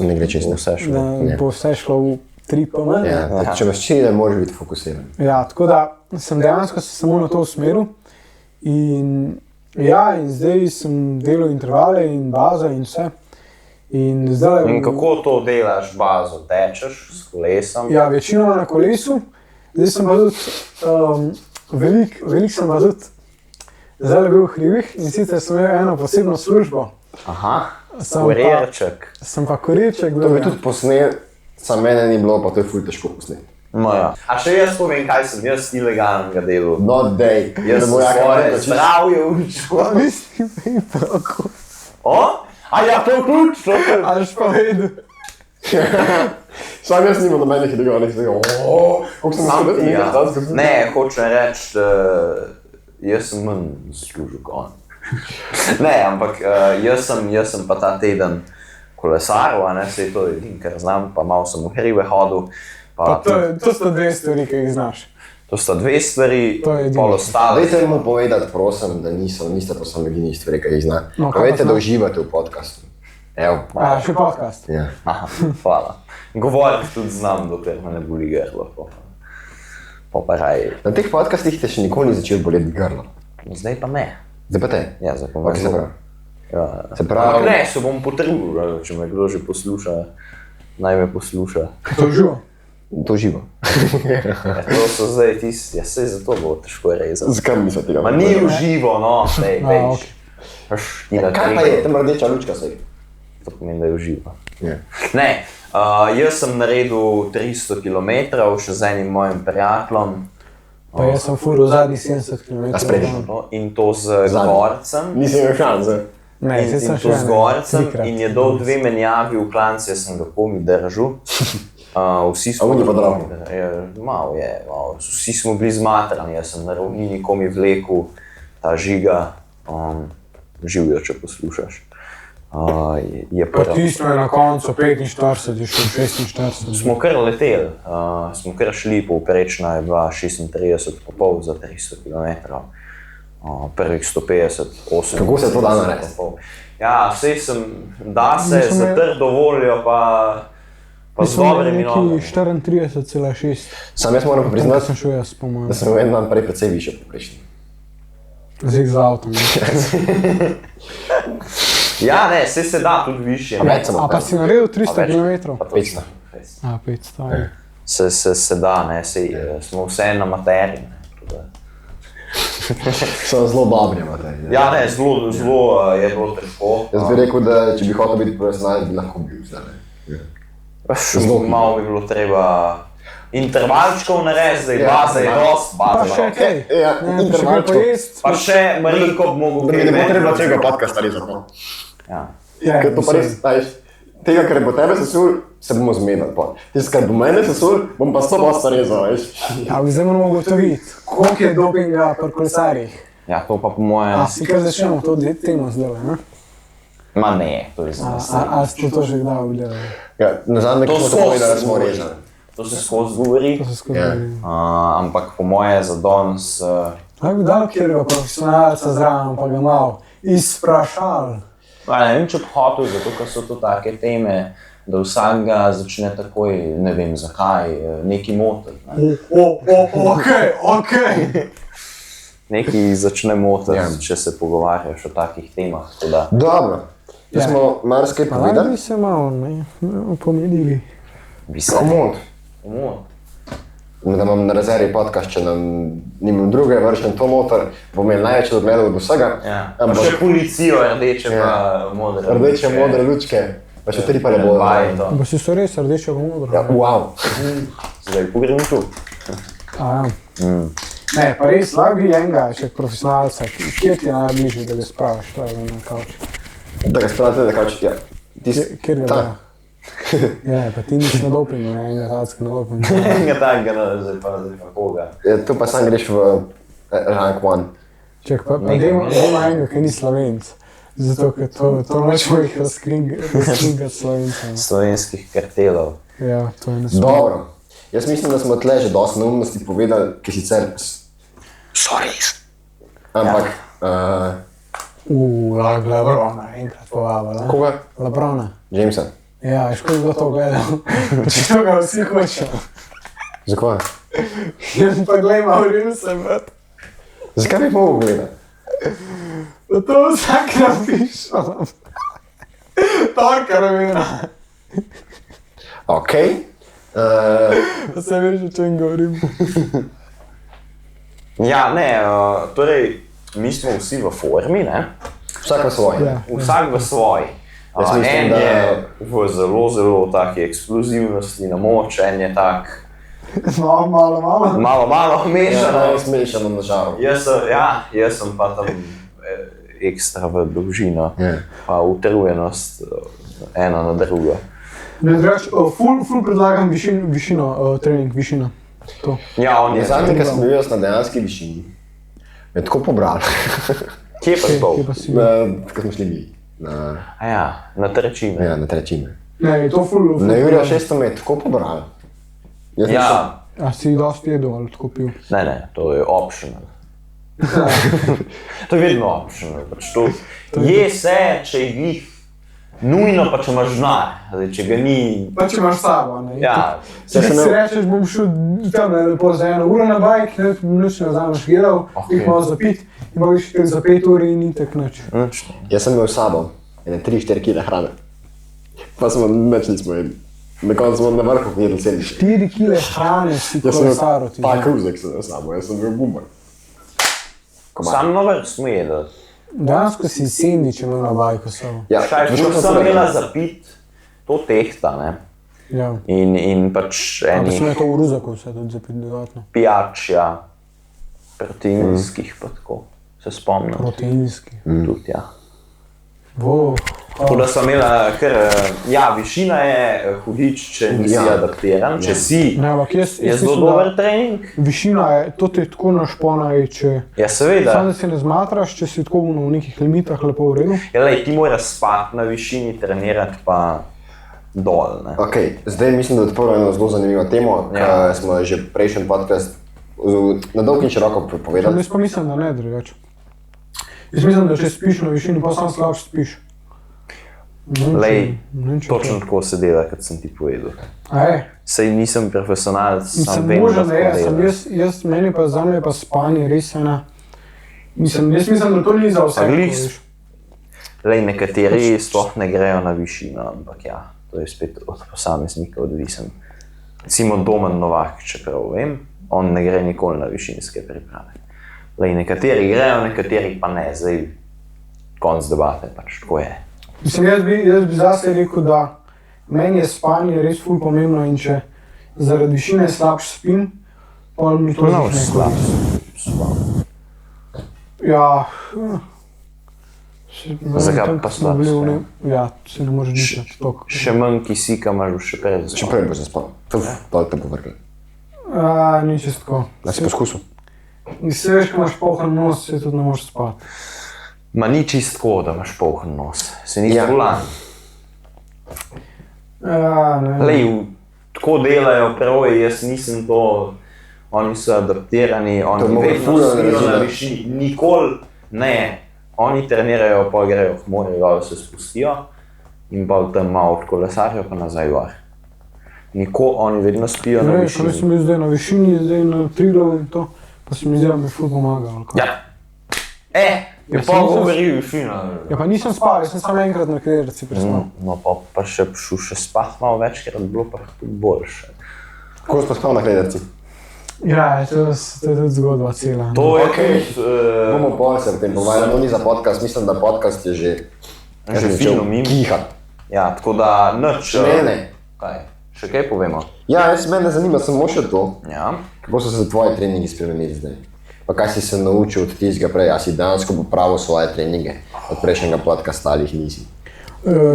Ne gre čisto. Vse šlo. da Ne. bo vse šlo v 3 PM. Ja, če imaš cilj, moraš biti fokusiran. Ja, tako da sem dejansko se samo na to usmeril. In zdaj sem delal intervale in bazo in vse. In zdaj In kako to delaš, bazo? Tečeš s kolesom? Ja, večinoma na kolesu. Zdaj sem pa tudi, veliko sem pa tudi zdaj bil v hribih in sicer sem imel eno posebno službo. Aha, Sem kurirček. Sem pa kurirček To bil. bi tudi posnel, sam mene ni bilo, pa to je ful težko posneti. No, ja. A še jaz povem, kaj sem jaz ilegalnega delal. No, dej. Jaz sem svoje zdravje učil. Mislim, da je prav. O? A ja, to je ključno. Až pa vedel. Sam jaz nimam nobenih ilegalnih zdaj. Kako sem Sam se ti, ja. Ne, hočem reči, jaz sem manj služil kot on. Ne, ampak jaz sem pa ta teden kolesaril, a ne, sej to je edin, kar znam, pa malo sem v hribe hodil. Pa to sta dve stvari, ki jih znaš. To sta dve stvari, To je edino. pol ostale. Dajte mu povedati, prosim, da niste to samo edini stvari, ki jih zna. No, kaj pa Povejte, da znaš? uživate v podcastu. Evo. A, še podcast. Ja. Aha, hvala. Govoriti tudi znam, dokler me ne boli grlo. Pa raj. Na teh podcastih te še nikoli ni začel boleti grlo. Zdaj pa me. Zdaj pa te. Ja, zdaj pa me. Ok, se pravi. Ja. Se pravi- Ampak ne, se bom potrudil, če me kdo že posluša, naj me posluša. To živo. To živo. Ja, to so zdaj tisti, ja sej zato bo težko rezati. Zakaj misliš tega? Ma ni v živo, no, sej, A, veš. okej. Veš, ti na Kaj pa je, tam rdeča lučka sej? To pomeni, da je v živo. Ja. Ne, jaz sem naredil 300 km še z enim mojim prijateljem. Pa jaz sem furil zadnjih 70 km. A spredi? No, in to z Zadnji. gorcem. Nisem imel šanse. Ne, In, zdaj in sem to še z gorcem trikrat. in je dal 2 menjavi v klanci, jaz sem ga komi držal. Vsi smo oni pa bili- drobno? Malo je, malo. Vsi smo bili zmatrani, jaz sem na ravnini komi vlekel ta žiga, živijo, če poslušaš. Je Pa prvo. tisto je na koncu 45, je šel 46. Smo kar leteli, smo kar šli, povprečna je bila 36,5 za 300 km. Prvih 150, 80. Kako se to da narediti? Ja, sej sem, da se Mislim, za je- trdo voljo, pa z dobrimi nogami. Neki 34,6. Sam jaz moram pa Zdaj priznati, sem šel jaz, po mojem. da sem bil en dan prej precej više poprečni. Zdaj z avtom. Ja, ne, se da tudi više. Več sem A pa si naredil 300 več? km? 500. A, 500. ajde. Se da, ne, smo vse na materiji. So zelo dobri, imate. Ja, ne, zelo je bilo težko. Jaz bi rekel, da če bi hotel biti profesionalen, bi lahko bil zdaj. Zelo Malo bi bilo treba intervalčkov narediti, zdaj baza je dost, Pa baza še je dost. kaj. Ja, Ne, pa še kaj intervalčkov. pojesti. Pa še Marinko bi mogel Da mi ne bo treba tega podcasta rezati. No. Ja. Ja, Ker to pa res, znaš, tega, kar bo tebe sesul, se bomo zmedali. Tisto, kar bo mene sesul, bom pa 100% rezal, veš. Ja, zdaj moramo ugotoviti, koliko je dopinga pri kolesarjih. Ja, to pa po moje, A si kar začnemo to temo zdaj, ne? ma ne, to je za A ste to že kdaj obdelali? Ja, nazadnje, ko To smo skozi tako povedali, da smo govori. rezali. To se skozi govori, To se skozi Ja. govori. ampak po moje za danes, Kaj bi dal kjerega profesionalca zraven, pa ga malo izprašal? ne vem, če bi hotel, zato ker so to take teme, da vsak ga začne takoj, ne vem zakaj, neki motiti. Okej. Neki začne motiti, Ja. če se pogovarjaš o takih temah. tako da- Dobro, da Ja. smo marsikaj Pa naj povedali. bi se malo, ne, pomenili. Bi se Komod. Komod. Da imam na rezervi podcast, če nam nimam druge, vršem to motor, bom imel največ odgledov od vsega. Ja. Pa Ampak še policijo, rdeče pa modre. rdeče, modre lučke, pa še tri pa ne bodo. Bajto. Bo si so res rdečega modro. Ja, wow. Zdaj pogrem tu. Ja. Ne, pa res lahko bi enega, če profesionalca, kje ti je najbližji, da ga spraviš na kavč? Da ga spravite, da kauč, ja. Kjer ga Ta. da? Ja, pa ti nisi na dopingu, ne, enega tacka na dopingu. Enega takega, no, zdaj pa koga. Tu pa sam greš v rank 1. Čak, pa dajmo enega, ki ni Slovenc. Zato, ker to nočemo jih razkringati Slovencem. Slovenskih kartelov. Ja, to je nesmiselno. Dobro. Jaz mislim, da smo tle že dosti neumnosti povedali, ki sicer so res. Ampak, Lebrona, enkrat povabila. koga? Lebrona. Jamesa. Ja, škoda, da to gledal. Če to ga vsi hočejo. Zakaj? Jaz pa gledam, Auril se vrt. Zakaj bi mogel gledati? Da to vsak napiše. Torka ramena. Ok. Da se veš, o čem govorim. Ja, ne, torej, mi smo vsi v formi, ne? Vsak v svoje. Ja. Vsak v svoji. Jaz mislim, En da- je v zelo taki eksplozivnosti na moč, en je tak No, malo. malo Ja, mešano. je smešano na žal. Jaz sem pa tam ekstra v dolžino, Ja. pa utrujenost ena na drugo. Ne, drugač, ful predlagam višino, trening, višino. To. Ja, on je Zadnji, ki sem bil jaz na dejanski višini, me je tako pobral. Kje pa spol? Kje pa si? Ko smo šli mi. Na trečine. Ja, na trečine. Ne, je to ful. Na Jurija 600 me je tako pobral. Jaz Ja, A si dosti jedel ali tako pil? ne, to je optional. To je vedno optional. Pač to je se, če je glih nujno, pa če imaš denar. Zdaj, če ga ni, Pa če imaš s sabo, ne. ja, Če sem si imel- rečeš, bom šel tam lepo za 1 uro na bajk, nič ne vzameš gledal, jih malo zapit in pa greš za 5 ur in itek nič. nič. Jaz sem imel s sabo 3-4 kg hrane. Pa smo nič nismo jedli. Na koncu smo na vrhu jedli sendviče. 4 kg hrane si Jaz sem kolesaro imel ti. pa kruzek sem imel s sabo, jaz sem bil bumbar. Sam na vrh smo jedli. Dejansko si sendvič imel na bajku samo. Ja, Kaj, veš, tu kako sem sem imela rekel? za pit, to tehta, ne. Ja. In pač Pa sem enih je to v ruzaku vse tudi zapit dodatno. pijač, ja, proteinskih pa tako, se spomnim. Proteinski. Tudi, ja. Wow. Tako da sem imela kar, ja, višina je hudič, če nisi Ja. adaptiran, če si, Ne, ampak jaz je zelo mislim, da dober trening. višina je, to ti je tako našponaj, če... Ja, Samo seveda. da se ne zmatraš, če si tako v nekih limitah lepo v redu. Ja, lej, ti moraš spati na višini, trenirati pa dol, ne. Ok, zdaj mislim, da je odprl eno zelo zanimivo temo, Ja. ki smo že prejšnji podcast na dolg in široko povedali. Jaz pa mislim, da ne drugače. Jaz mislim, da če spiš na višini, pa sam slabše spiš. Lej, Ne vem, če točno tako se dela, kot sem ti povedal. A je? Sej nisem profesionalc, sam Sem vem, možen, da da je, tako sem dela. jaz, meni pa za me pa spanje res ena. Jaz mislim, da to ni za vse. glih veš. Lej, nekateri sploh ne grejo na višino, ampak ja, to je spet od posameznika odvisen. Recimo Domen Novak, čeprav vem, on ne gre nikoli na višinske priprave. Lej, nekateri grejo, nekateri pa ne, zdaj konc debate, pač tako je. Mislim, jaz bi zase rekel, da meni je spanje res ful pomembno in če zaradi višine slabš spim, pa mi to začne koristiti. Ja, Zakaj pa slab spanje? Ja, se ne moreš nič toliko. Še manj kisika imaš še prej Še zaspal. prej boš zaspal. Dol te bo vrgli. Ni čisto tako. Da si poskusil. In se veš, ko imaš polhan nos, se tudi ne moreš spati. Ma ni čisto tako, da imaš polhan nos. Se nisi Ja. bolan. Ja, ne. Lej, tako delajo prevoji, jaz nisem to, oni so adaptirani, To oni mogo vedno ful spijo na narediti. višini, nikoli ne. Oni trenirajo, pa grejo v morje, dol se spustijo in pa tam malo odkolesarijo, pa nazaj gor. Oni vedno spijo na Ne veš, jaz sem višini. bil zdaj na višini, zdaj na Triglavu in to, pa se mi zdi, da mi je ful pomagal. Ja. Je sem pa mislil- govori višina. Ja, pa nisem spal, jaz sem samo enkrat na klerci prespal. No pa še šel še spat malo večkrat, bilo pa tudi boljše. Kako si pa spal na klederci? Ja, to je tudi zgodba cela. To je Okej. tudi, Bomo pol se v tem pogovarjali, to ni za podcast, mislim, da podcast je že že fino mimo. kihati. Ja, tako da nič. Ne. Kaj? Še kaj povemo? Ja, mene zanima samo še to, Ja. kako so se tvoji treningi spremenili zdaj. Pa kaj si se naučil od tistega prej, a si dejansko popravil svoje treninge od prejšnjega podcasta ali jih nisi?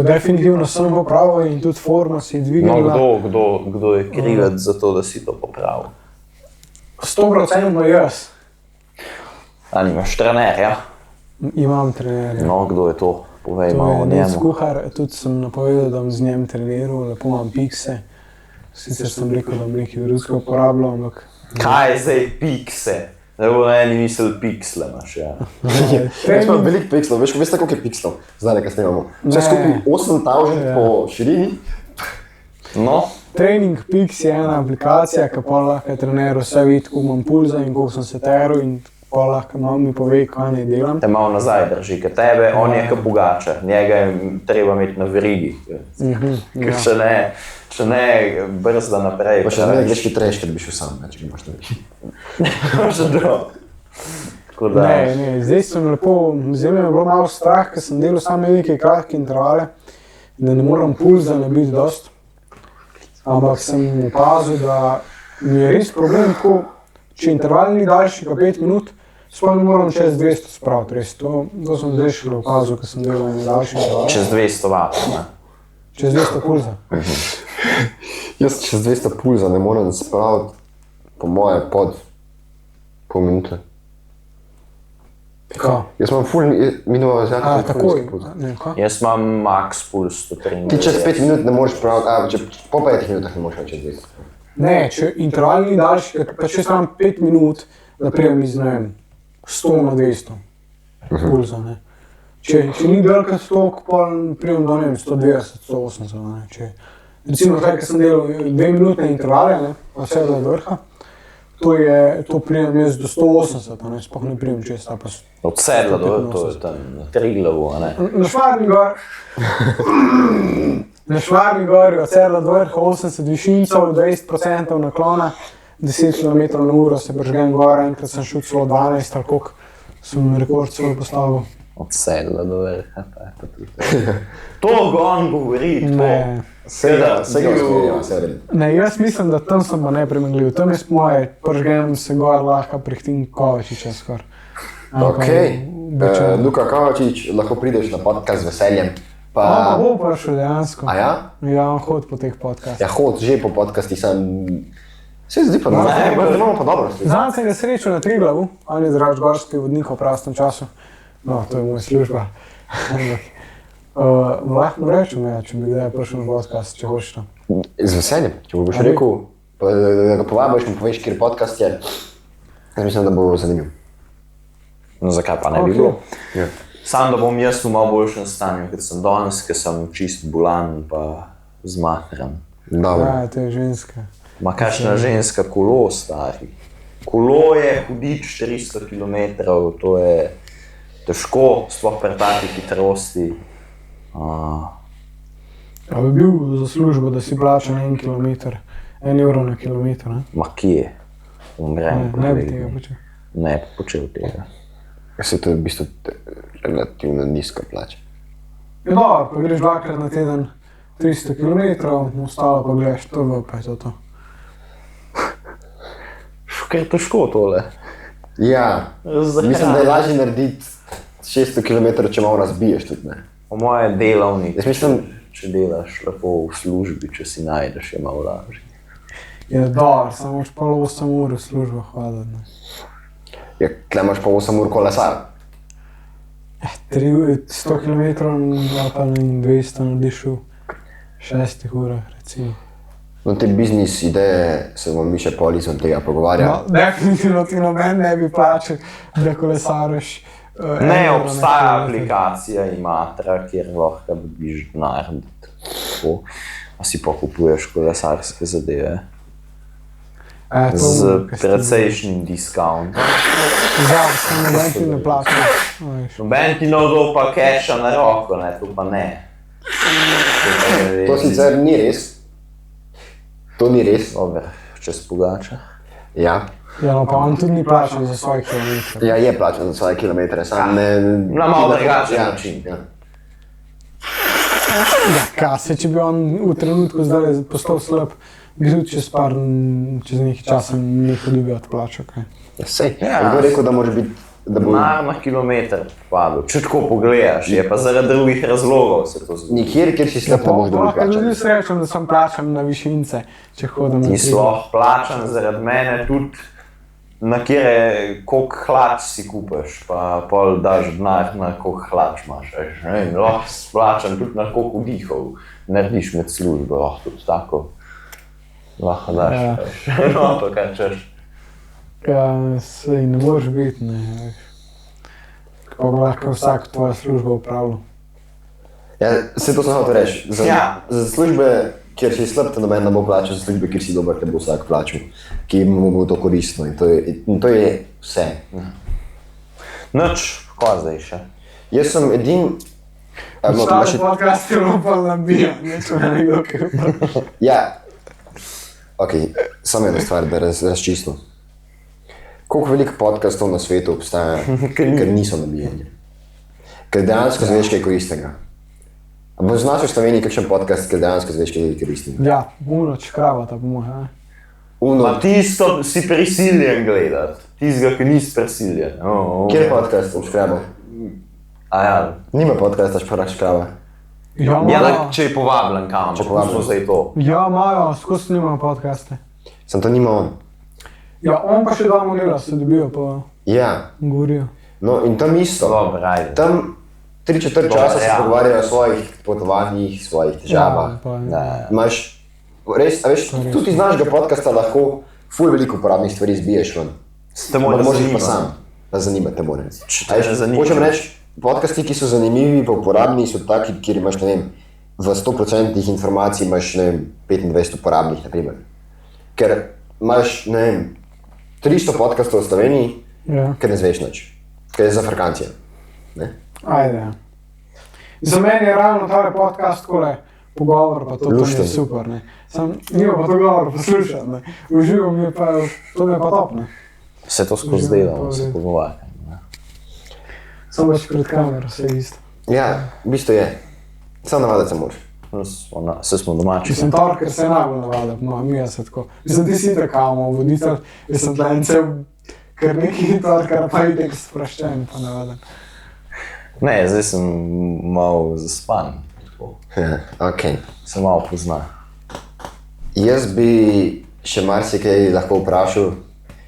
Definitivno sem popravil in tudi forma se je No, dvignila. kdo je krivec za to, da si to popravil? 100% jaz Ali imaš trenerja? imam trenerja. No, kdo je to? Povej To malo je o Nec njemu. Kuhar, tudi sem napovedal, da bom z njim treniral, lepo imam pikse. Sicer sem rekel, da bom nekaj virutske uporabljal, ampak... Kaj je zdaj pikse? Da bo eni misel piksle imaš, ja. Jaz imam veliko pikslov, veš koliko je pikslov, zdaj nekaj snemamo. Vse Ne. skupaj 8000 Ja. po širini. No, Training Pix je ena aplikacija, ki pa lahko trener vse vidi, koliko imam pulza in koliko sem se teril in pa lahko mi pove, kaj naj delam. te malo nazaj drži, ker tebe, on je kot Pogačar, njega je treba imeti na verigi. Ker Ja. če ne brzda naprej. Pa še ne greš hitrejš, ker bi šel sam, ne, če bi boš nekaj. Še drugo. Tako da, Ne, zdaj sem lepo, zdaj me je bilo malo strah, ker sem delal samo neke kratke intervale, da ne moram pulza nabiti dost. Ampak sem opazil, da mi je res problem, tako, če interval ni daljši kot 5 minut, sploh ne moram čez 200 spraviti, res. To sem zdaj šele opazil, ker sem delal ene daljše intervale. čez 200 vatov, ne. Čez 200 pulza. Jaz čez 200 pulza ne morem spraviti, po moje, pod pol minute. Kaj? Jaz imam ful, minimum zjaka. Takoj. Ne, kaj? Jaz imam max puls 193. Ti čez 5 minut ne moreš spraviti, po 5 minutah ne moreš več čez 200. Ne, če interval ni daljši, pa če sam 5 minut, da prijem iz, ne vem, 100 na 200 pulza, ne. Če ni dalj stok, pa prijem do, ne vem, 120, 180, ne. Če, recimo, kaj, ker sem delal 2 minutne intervale, ne, pa vse do vrha, to prijem jaz do 180, ne, sploh ne prijem česa, pa Od sedla do, to je tam na Triglavu, a ne. na Šmarni gor. Na Šmarni gori od Sedla do vrha 80 višincev, 20% naklona, 10 km/h se bržgem gor, enkrat sem šel celo 12 ali koliko, sem rekord celo postavil. Od sedla do vrha, pa je pa tudi. To on govori, to. Ne. Vsega usmerjava, vse vredi. Ne, jaz mislim, da tam sem pa nepremagljiv, tam je moje, pržgem se gor lahko prihtim Kovačiča skoraj. Ok, Luka Kovačič, lahko prideš na podcast z veseljem. Pa bo prišel dejansko. A ja? Ja, on hodi po teh podcastih. Ja, hod že po podcastih, sem... Se zdi pa dobro, da imamo pa dobro. Zanj sem ga srečal na Triglavu, on je zrač gorski vodnik v prostem času. No, to je moja služba. Lahko rečem, ja, če bi kdaj prišel na podcast, če hočeš to. Z veseljem, če boš rekel, da ga povabiš, mi poveš, kjer podcast je. Jaz mislim, da bo zanimiv. No, zakaj pa ne bi Ok. bilo? Ja. Sam da bom jaz v malo boljšem stanju, kot sem danes, ker sem čist bolan pa zmatran. Dobro. Ja, to je ženska. Ma kakšna ženska kolo, stari. Kolo je hudič 400 km, to je... težko, sploh pri taki hitrosti. A bi bil za službo, da si plačan 1 kilometer, 1 evro na kilometer, ne? Ma kje? Ne bi tega počel. Ne bi počel tega. Se to je v bistvu relativno nizka plača. Ja, dobro, pa greš 2-krat na teden 300 km, ostalo pa gledaš TV, pa je to. Ker težko tole. Ja, mislim, da je lažje narediti 600 km, če malo razbiješ tudi, ne. Po moje delovnik, Jaz mislim, če delaš lepo v službi, če si najdeš, je malo lažje. Je dobro, samo moraš pol 8 ur v službo hoditi, ne. ja, tle imaš pa 8 ur kolesar. 100 km ali pa 200 narediš v 6 urah, recimo. No, te biznis ideje se bomo mi še pol izven tega pogovarjali. No, definitivno ti noben ne bi plačal, da kolesariš. Ne, obstaja aplikacija Imatra, kjer lahko dobiš denar. A si pa kupuješ kolesarske zadeve. Z precejšnjim discountom. Žal, sem noben ti ne plačal. Noben ti pa keša na roko, ne, to pa ne. To sicer ni res. To ni res. Dober, čez pogača. Ja. Ja, no pa on tudi ni plačal za svoje kilometre. Ja, je plačan za svoje kilometre, sam ne... Na malo drugačen način. Ja. Ja, kaj se, če bi on v trenutku zdaj postal slab, bi tudi čez nekaj časa nekaj dobil odplačal, kaj? Ja, sej. Ja. Kdo rekel, da moraš biti... Da bo... Denar na kilometer padel, če tako pogledaš, je pa zaradi drugih razlogov se to zgodi. Nikjer, kjer si slab, ne boš dobil Lahko tudi plačati. srečam, da sem plačan na višince, če hodim na Ti sploh plačan zaradi mene tudi, na kjere koliko hlač si kupiš, pa pol daš denar na koliko hlač imaš. Lahko si plačan tudi na koliko vdihov narediš med službo, lahko tudi tako. Lahko daš. Ja. No, to kaj češ. Ja, sej ne moreš biti, ne, veš. Kako bi lahko vsak tvojo službo upravljal. Ja, se to sem hotel reči. Za službe, kjer si slab, te noben ne bo plačal, za službe, kjer si dober, te bo vsak plačal, ki mu bo to koristno in to je vse. Nič, kaj zdaj še? Jaz sem edin... Stari podcast je lopal nabija, neče me nekdo kaj upravlja. Ja, okej, samo ena stvar, da razčistim. Koliko veliko podcastov na svetu obstaja, ker niso nabijeni? Ker dejansko zveš kaj koristnega. A bo znaš v Sloveniji kakšen podcast, ker dejansko zveš kaj koristnega? Ja, unoč kravata po moje, ne? Ma tisto si prisiljen gledati, tistega, ki nisi prisiljen. Kjer podcast obškrabo? A ja. Nima podcasta škraba. Ja, Če je povabljen kam, Če povabljen. smo zdaj to. Ja, imajo, skozi nimajo podcaste. Sem to nima on. Ja, on pa še dva modela se dobijo, pa Ja, govorijo. no in tam isto. Dobro, ajde. Tam 3/4 časa se pogovarjajo o svojih potovanjih, svojih težavah. Pa, Imaš, res, a veš, tudi iz našega podcasta lahko ful veliko uporabnih stvari zbiješ ven. Te mora Možeš zanimati. pa sam, da zanima te mora. Če te ne zanima. Hočem reči, podcasti, ki so zanimivi pa uporabni, so taki, kjer imaš, ne vem, v 100% informacij imaš, ne vem, 25 uporabnih, na primer. Ker imaš, ne vem, 300 podcastov v Sloveniji, ja. ker ne zveš nič. Ker je za frkancije. Ne? Ajde, ja. Za meni je ravno tale podcast, kole pogovor, pa to mi je super, ne. Sam nima pa to govor poslušati, ne. Uživam mi je pa, to mi je pa top, ne. Se to skozi delamo, se pogovarjamo. Samo več pred kamero, vse je isto. Ja, v bistvu je. Samo navaditi se moraš. Se smo domači. Mislim, Torker se je najbolj navadil, no, mi je se tako. Mislim, ti si tako voditelj, jaz sem tle en cel, kar neki Torker, pa itek sproščen, pa navaden. Ne, zdaj sem malo zaspan. Ja, okej. Se malo pozna. Jaz bi še marsikaj lahko vprašal,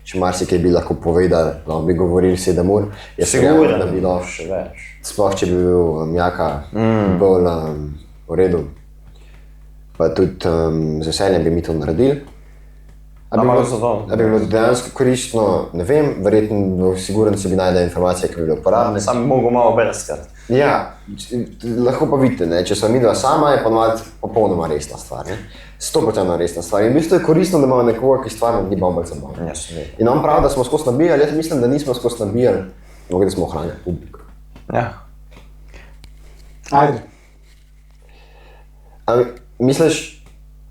še marsikaj bi lahko povedal, no, bi govorili 7 ur. Jaz verjamem, da bi lahko še več. Sploh, če bi bil Jaka bolj v redu, pa tudi z veseljem bi mi to naredili. A bi bilo dejansko koristno, ne vem, verjetno sigurno se bi najdel informacije, ki bi bile uporabne. Sam bi mogel malo brskati. Ja, lahko pa vidite, ne, če sem midva sama, je ponovadi popolnoma resna stvar, ne. 100% resna stvar. In v bistvu je koristno, da imamo nekoga, ki stvarno ni bavbalcem bavbalcem. In on pravi, da smo skozi nabijali, jaz mislim, da nismo skozi nabijali, mogoče da smo ohranjali publiko. Ja. Ajde. Misliš,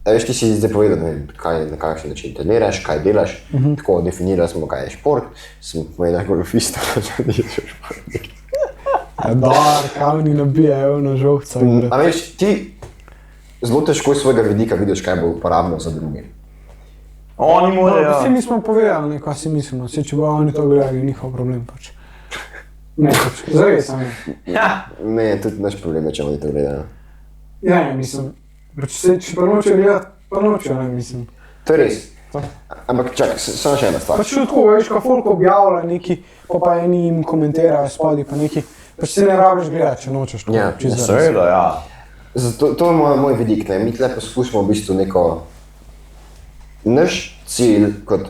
ti si zdaj povedal, ne vem, na kakšen način treniraš, kaj delaš, tako definirali smo, kaj je šport, smo povedali golfista, da ni šport. Dar, kavni nabijajo na žolca. A veš, ti zelo težko iz svojega vidika vidiš, kaj bo uporabno za druge. Oni morajo. Vsi mi smo povedali, ne, kaj si mislimo, če bo oni to gledali, je njihov problem pač. Ne, pač, zares, ne. Ja. Ne, tudi naš problem je, če oni to gledajo. Ja, ne, mislim, če pa noče gledati, pa noče, ne, mislim. To je res. Ampak čakaj, samo še ena stvar. Pač tudi tako, veš, ko folk objavlja neki, pa eni jim komentirajo spodaj, pa neki, pač se ne rabiš gledati, če nočeš. Ja, Seveda, ja. Zato, to je moj vidik, ne. Mi tle poskušamo v bistvu neko, naš cilj kot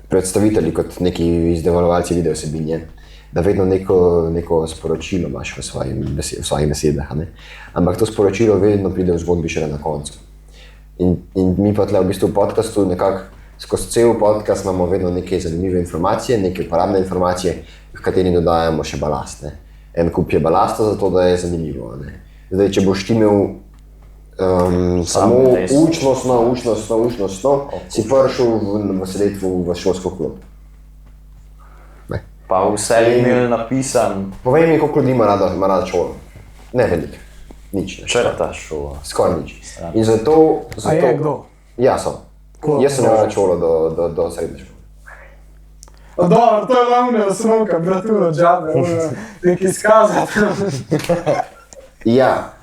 predstavitelji, kot neki izdelovalci videosebin je, da vedno neko sporočilo imaš v svojih besedah, ne. Ampak to sporočilo vedno pride v zgodbi šele na koncu. In mi pa tle v bistvu v podcastu nekako, skozi cel podcast imamo vedno neke zanimive informacije, neke uporabne informacije, v kateri dodajamo še balast, ne. En kup je balasta za to, da je zanimivo, ne. Zdaj, če boš ti imel samo učno snov, si prišel v sredstvu v šolsko klub. Pa vse je imel napisan. Povej mi, koliko ljudi ima rada šolo. Ne veliko. Nič. Črta šola. Skoraj nič. In zato... A je kdo? Ja, so. Jaz sem imel rad šolo do srednje šole. Dobro, to je glavna osnovka, braturo, džabe, nekaj izkazati. Ja.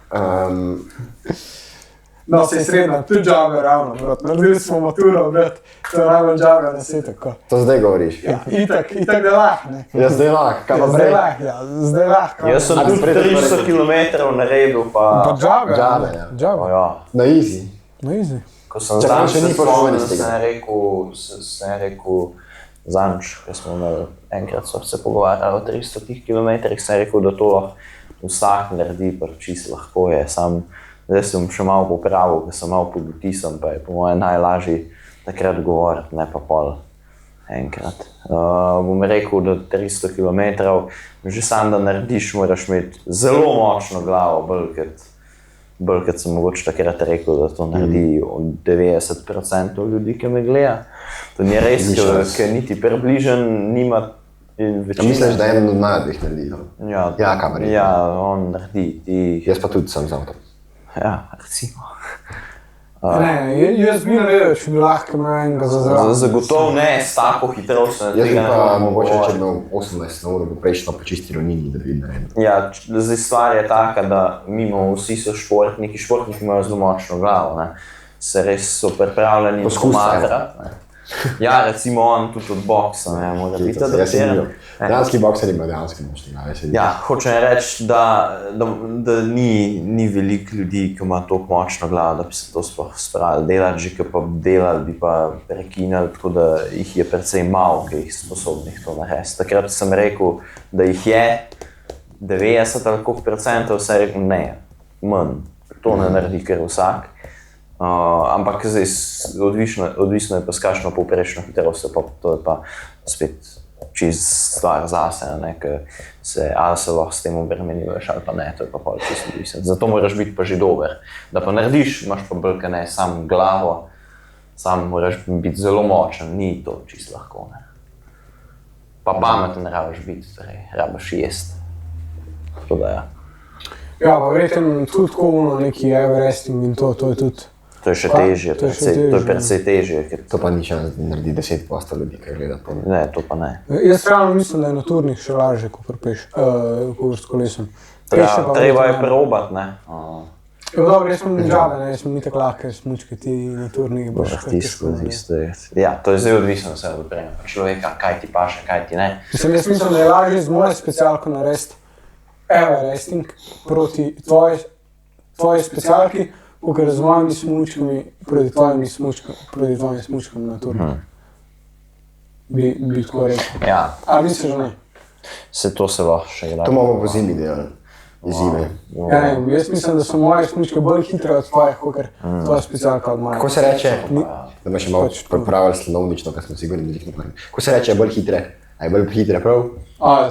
No, se je srednja, tudi džabe ravno, brat. Naredili smo maturo, brat. To je najbolj džabe na svetu, ko. To zdaj govoriš. Ja, itak da lahko, ne. Ja, zdaj lahko, kaj pa Zdaj prej. lahko, ja, zdaj lahko. Jaz sem tudi 300 km naredil, pa džabe, Džabe, ja. Džabe, ja. Na easy. no easy. Ko sem Čakaj, zanj še se ni prišel spomnil, iz tega. sem rekel zanj, ko smo imeli, enkrat so se pogovarjali o 300 km, sem rekel, da to lahko vsak naredi, pa čisto lahko je, sam zdaj sem še malo popravil, ker sem malo pod vtisom, pa je po moje najlažje takrat govoriti, ne pa pol enkrat. Bom rekel, da 300 km, že sam da narediš, moraš imeti zelo močno glavo, bolj kot sem mogoče takrat rekel, da to naredi 90% ljudi, ki me gleda. To ni res, ker niti približen nima večina. Misliš, da eden od mladih naredi? Ja, kamar je. Ja, on naredi. Jaz pa tudi sem za avto. Ja, recimo. Ne, jaz bi naredil, če bi lahko imel enega za zraven. Zagotovo ne s tako hitrostjo. Jaz bi pa mogoče, če bi imel 18 na uro, bi prejšel po čisti ravnini, da bi naredil. Ja, zdaj stvar je taka, da mimo vsi so športniki imajo zelo močno glavo, ne. Se res so pripravljeni pomatrati. Ja, recimo on tudi od boksa, ne, mora biti adaptiran. Dejanski bokseri imajo dejanski močni glave. Ja, hočem reči, da ni veliko ljudi, ki ima toliko močno glavo, da bi se to sploh spravili delati, že ki pa delali, bi pa prekinali, tako da jih je precej malo, ki jih sposobnih to narediti. Takrat sem rekel, da jih je 90 ali koliko procentov, sem rekel ne, manj, to ne naredi kar vsak. Ampak zdaj odvisno je pa s kakšno povprečno hitrostjo, pa to je pa spet čisto stvar zase, ne, ker ali se lahko s tem obremenjuješ ali pa ne, to je pa pol čisto odvisno. Zato moraš biti pa že dober, da pa narediš, imaš pa bolj, ne, sam glavo, sam moraš biti zelo močen, ni to čisto lahko, ne. Pa pameten rabiš biti, torej rabiš jesti. Tako da ja. Ja, pa verjetno tudi tako neki Everesting in to je tudi. To je še težje, to je precej težje. To pa ni šans, da naredi 10% ljudi, ki gleda to. Ne, to pa ne. Jaz realno mislim, da je na turnih še lažje, ko prepeš, ko s kolesom. Treba je probati, ne. Dobro, jaz sem džabe, ne, jaz sem ni tako lahko, ker smučke ti na turnih boš težko. Ja, to je zdaj odvisno vse od človeka, kaj ti paše, kaj ti ne. Jaz mislim, da je lažje z moje specialko narediti Everesting proti tvoji specialki, kakor z mojimi smučkami proti tvojimi smučkami na turnih. Bi tako rekel. Ja. A misliš, da ne? To se lahko še gleda. To imamo po zimi delali. Zime. Ja, ne, jaz mislim, da so moje smučke bolj hitre od tvojih, kakor tvoja specialka od moje. Kako se reče, da me še malo pripravili slonovnično, ker smo sigurni, da jih ne povem. Kako se reče bolj hitre? A je bolj hitre prav?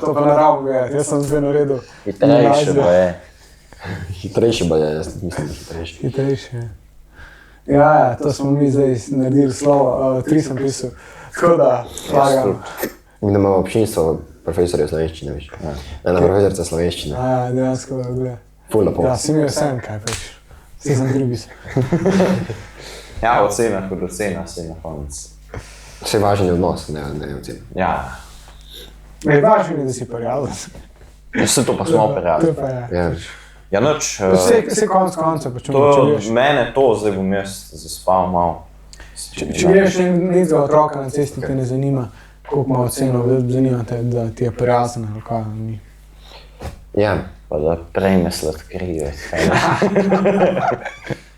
To pa ne rabim gledati, jaz sem zdaj naredil. Hitrejše pa je. Hitrejši bo je, jaz mislim, da hitrejši. Hitrejše. Ja, to smo mi zdaj naredili slovo, 3 sem pisal. Tako da, lagam. Mi imamo občinstvo profesorjev slovenščine, veš. Ena profesorica slovenščine. Dejansko, gleda. Ful lepo. Ja, si mi vsem, kaj peš. Vsi sem gribis. Ja, ocena kot ocena si na koncu. Vse važen je odnos, ne ocena. Ja. Važno je, da si prijavljen. Vse to pa smo operali. To pa je. Ja. Ja, nič. Vse konca, pa če veš. Mene to zdaj bom jaz zaspal malo. Če greš nekega otroka na cesti, te ne zanima, koliko ima oceno, zanima te, da ti je prijazen ali kaj ni. Ja. Pa da prejme sladkrije.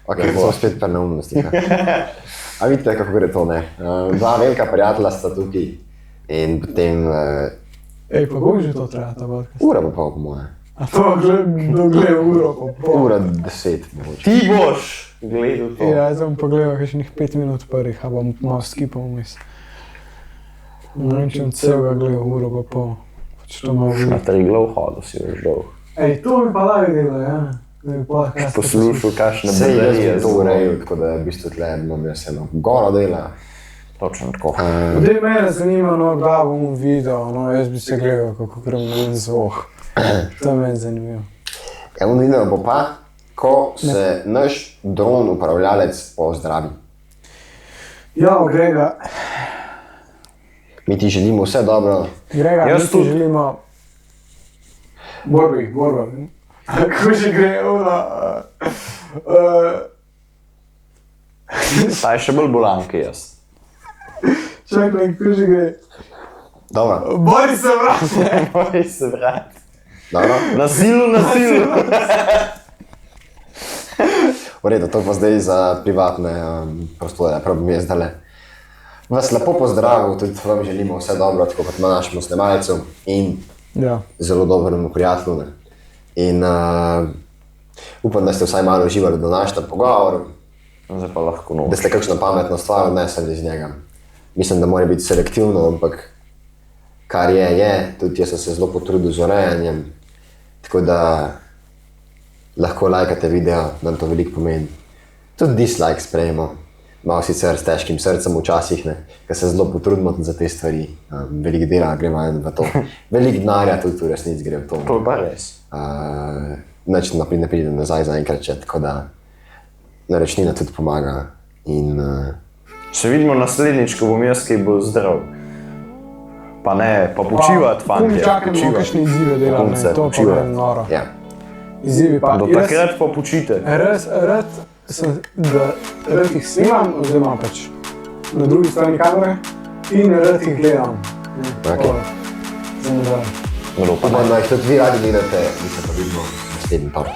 Ok, smo spet pri neumnostih. A vidite, kako gre to, ne? Dva velika prijatelja sta tukaj in potem... Ej, pa koliko že to traja, ta podcast? Ura pa pol, po moje. A to gleda uro pa pol. Ura 10, mogoče. Ti boš gledal to. Ja, jaz bom pogledal kakšnih 5 minut prvih, a bom malo skipal vmes. Ne vem, če bom celega gledal uro pa pol. Pač to malo Na gledal. Triglav hodil si veš dolg. Ej, to bi pa lahko delal, ja. Da bi podcast Poslušal kakšne Sej, jaz bedarije. bi to urejal, tako da v bistvu tle imam jaz eno goro dela. Točno tako. Zdaj mene zanima, no, kdaj bom videl, no, jaz bi se gledal, kako grem zvok. To je meni zanimivo. Evo video bo pa, ko se naš dron upravljalec pozdravi. Ja, Grega, Mi ti želimo vse dobro. Grega, Jaz mi ti tudi. želimo borbi. Kako že gre, Ta je še bolj bolan, kot jaz. čakaj, kako že gre. Dobro, Bori se, vrati! Moj se vrat. dobro. Na silu, na silu. V redu, to pa zdaj za privatne prostore, prav bi mi je zdale. Vas lepo pozdravil, tudi vam želimo vse dobro, tako kot našemu snemalcu in Ja, zelo dobremu prijatelju. Ne. In upam, da ste vsaj malo uživali v današnjem pogovoru, Zdaj pa lahko da noč. ste kakšno pametno stvar odnesli iz njega. Mislim, da mora biti selektivno, ampak kar je, tudi jaz sem se zelo potrudil z urejanjem, tako da lahko lajkate video, nam to veliko pomeni. Tudi dislike sprejemo, malo sicer s težkim srcem včasih, ker se zelo potrudimo za te stvari. Veliko dela gre v to, veliko denarja tudi v resnici gre v to. To je pa res. Nič ne pride nazaj zaenkrat, tako da naročnina tudi pomaga. In, Se vidimo naslednjič, ko bom jaz kaj bolj zdrav. Pa ne, pa počivati, fantje. čakamo, kakšne izzive delamo, Punce, to pa počivati. je noro. ja. Izzivi pa. Do takrat pa počite. Rad sem, da rad jih snimam, oziroma pač na drugi strani kamere in rad jih gledam. Ok. Zanimivo. Kdo pa ne. Upam, da jih tudi vi radi gledate, mi se pa vidimo naslednji torek.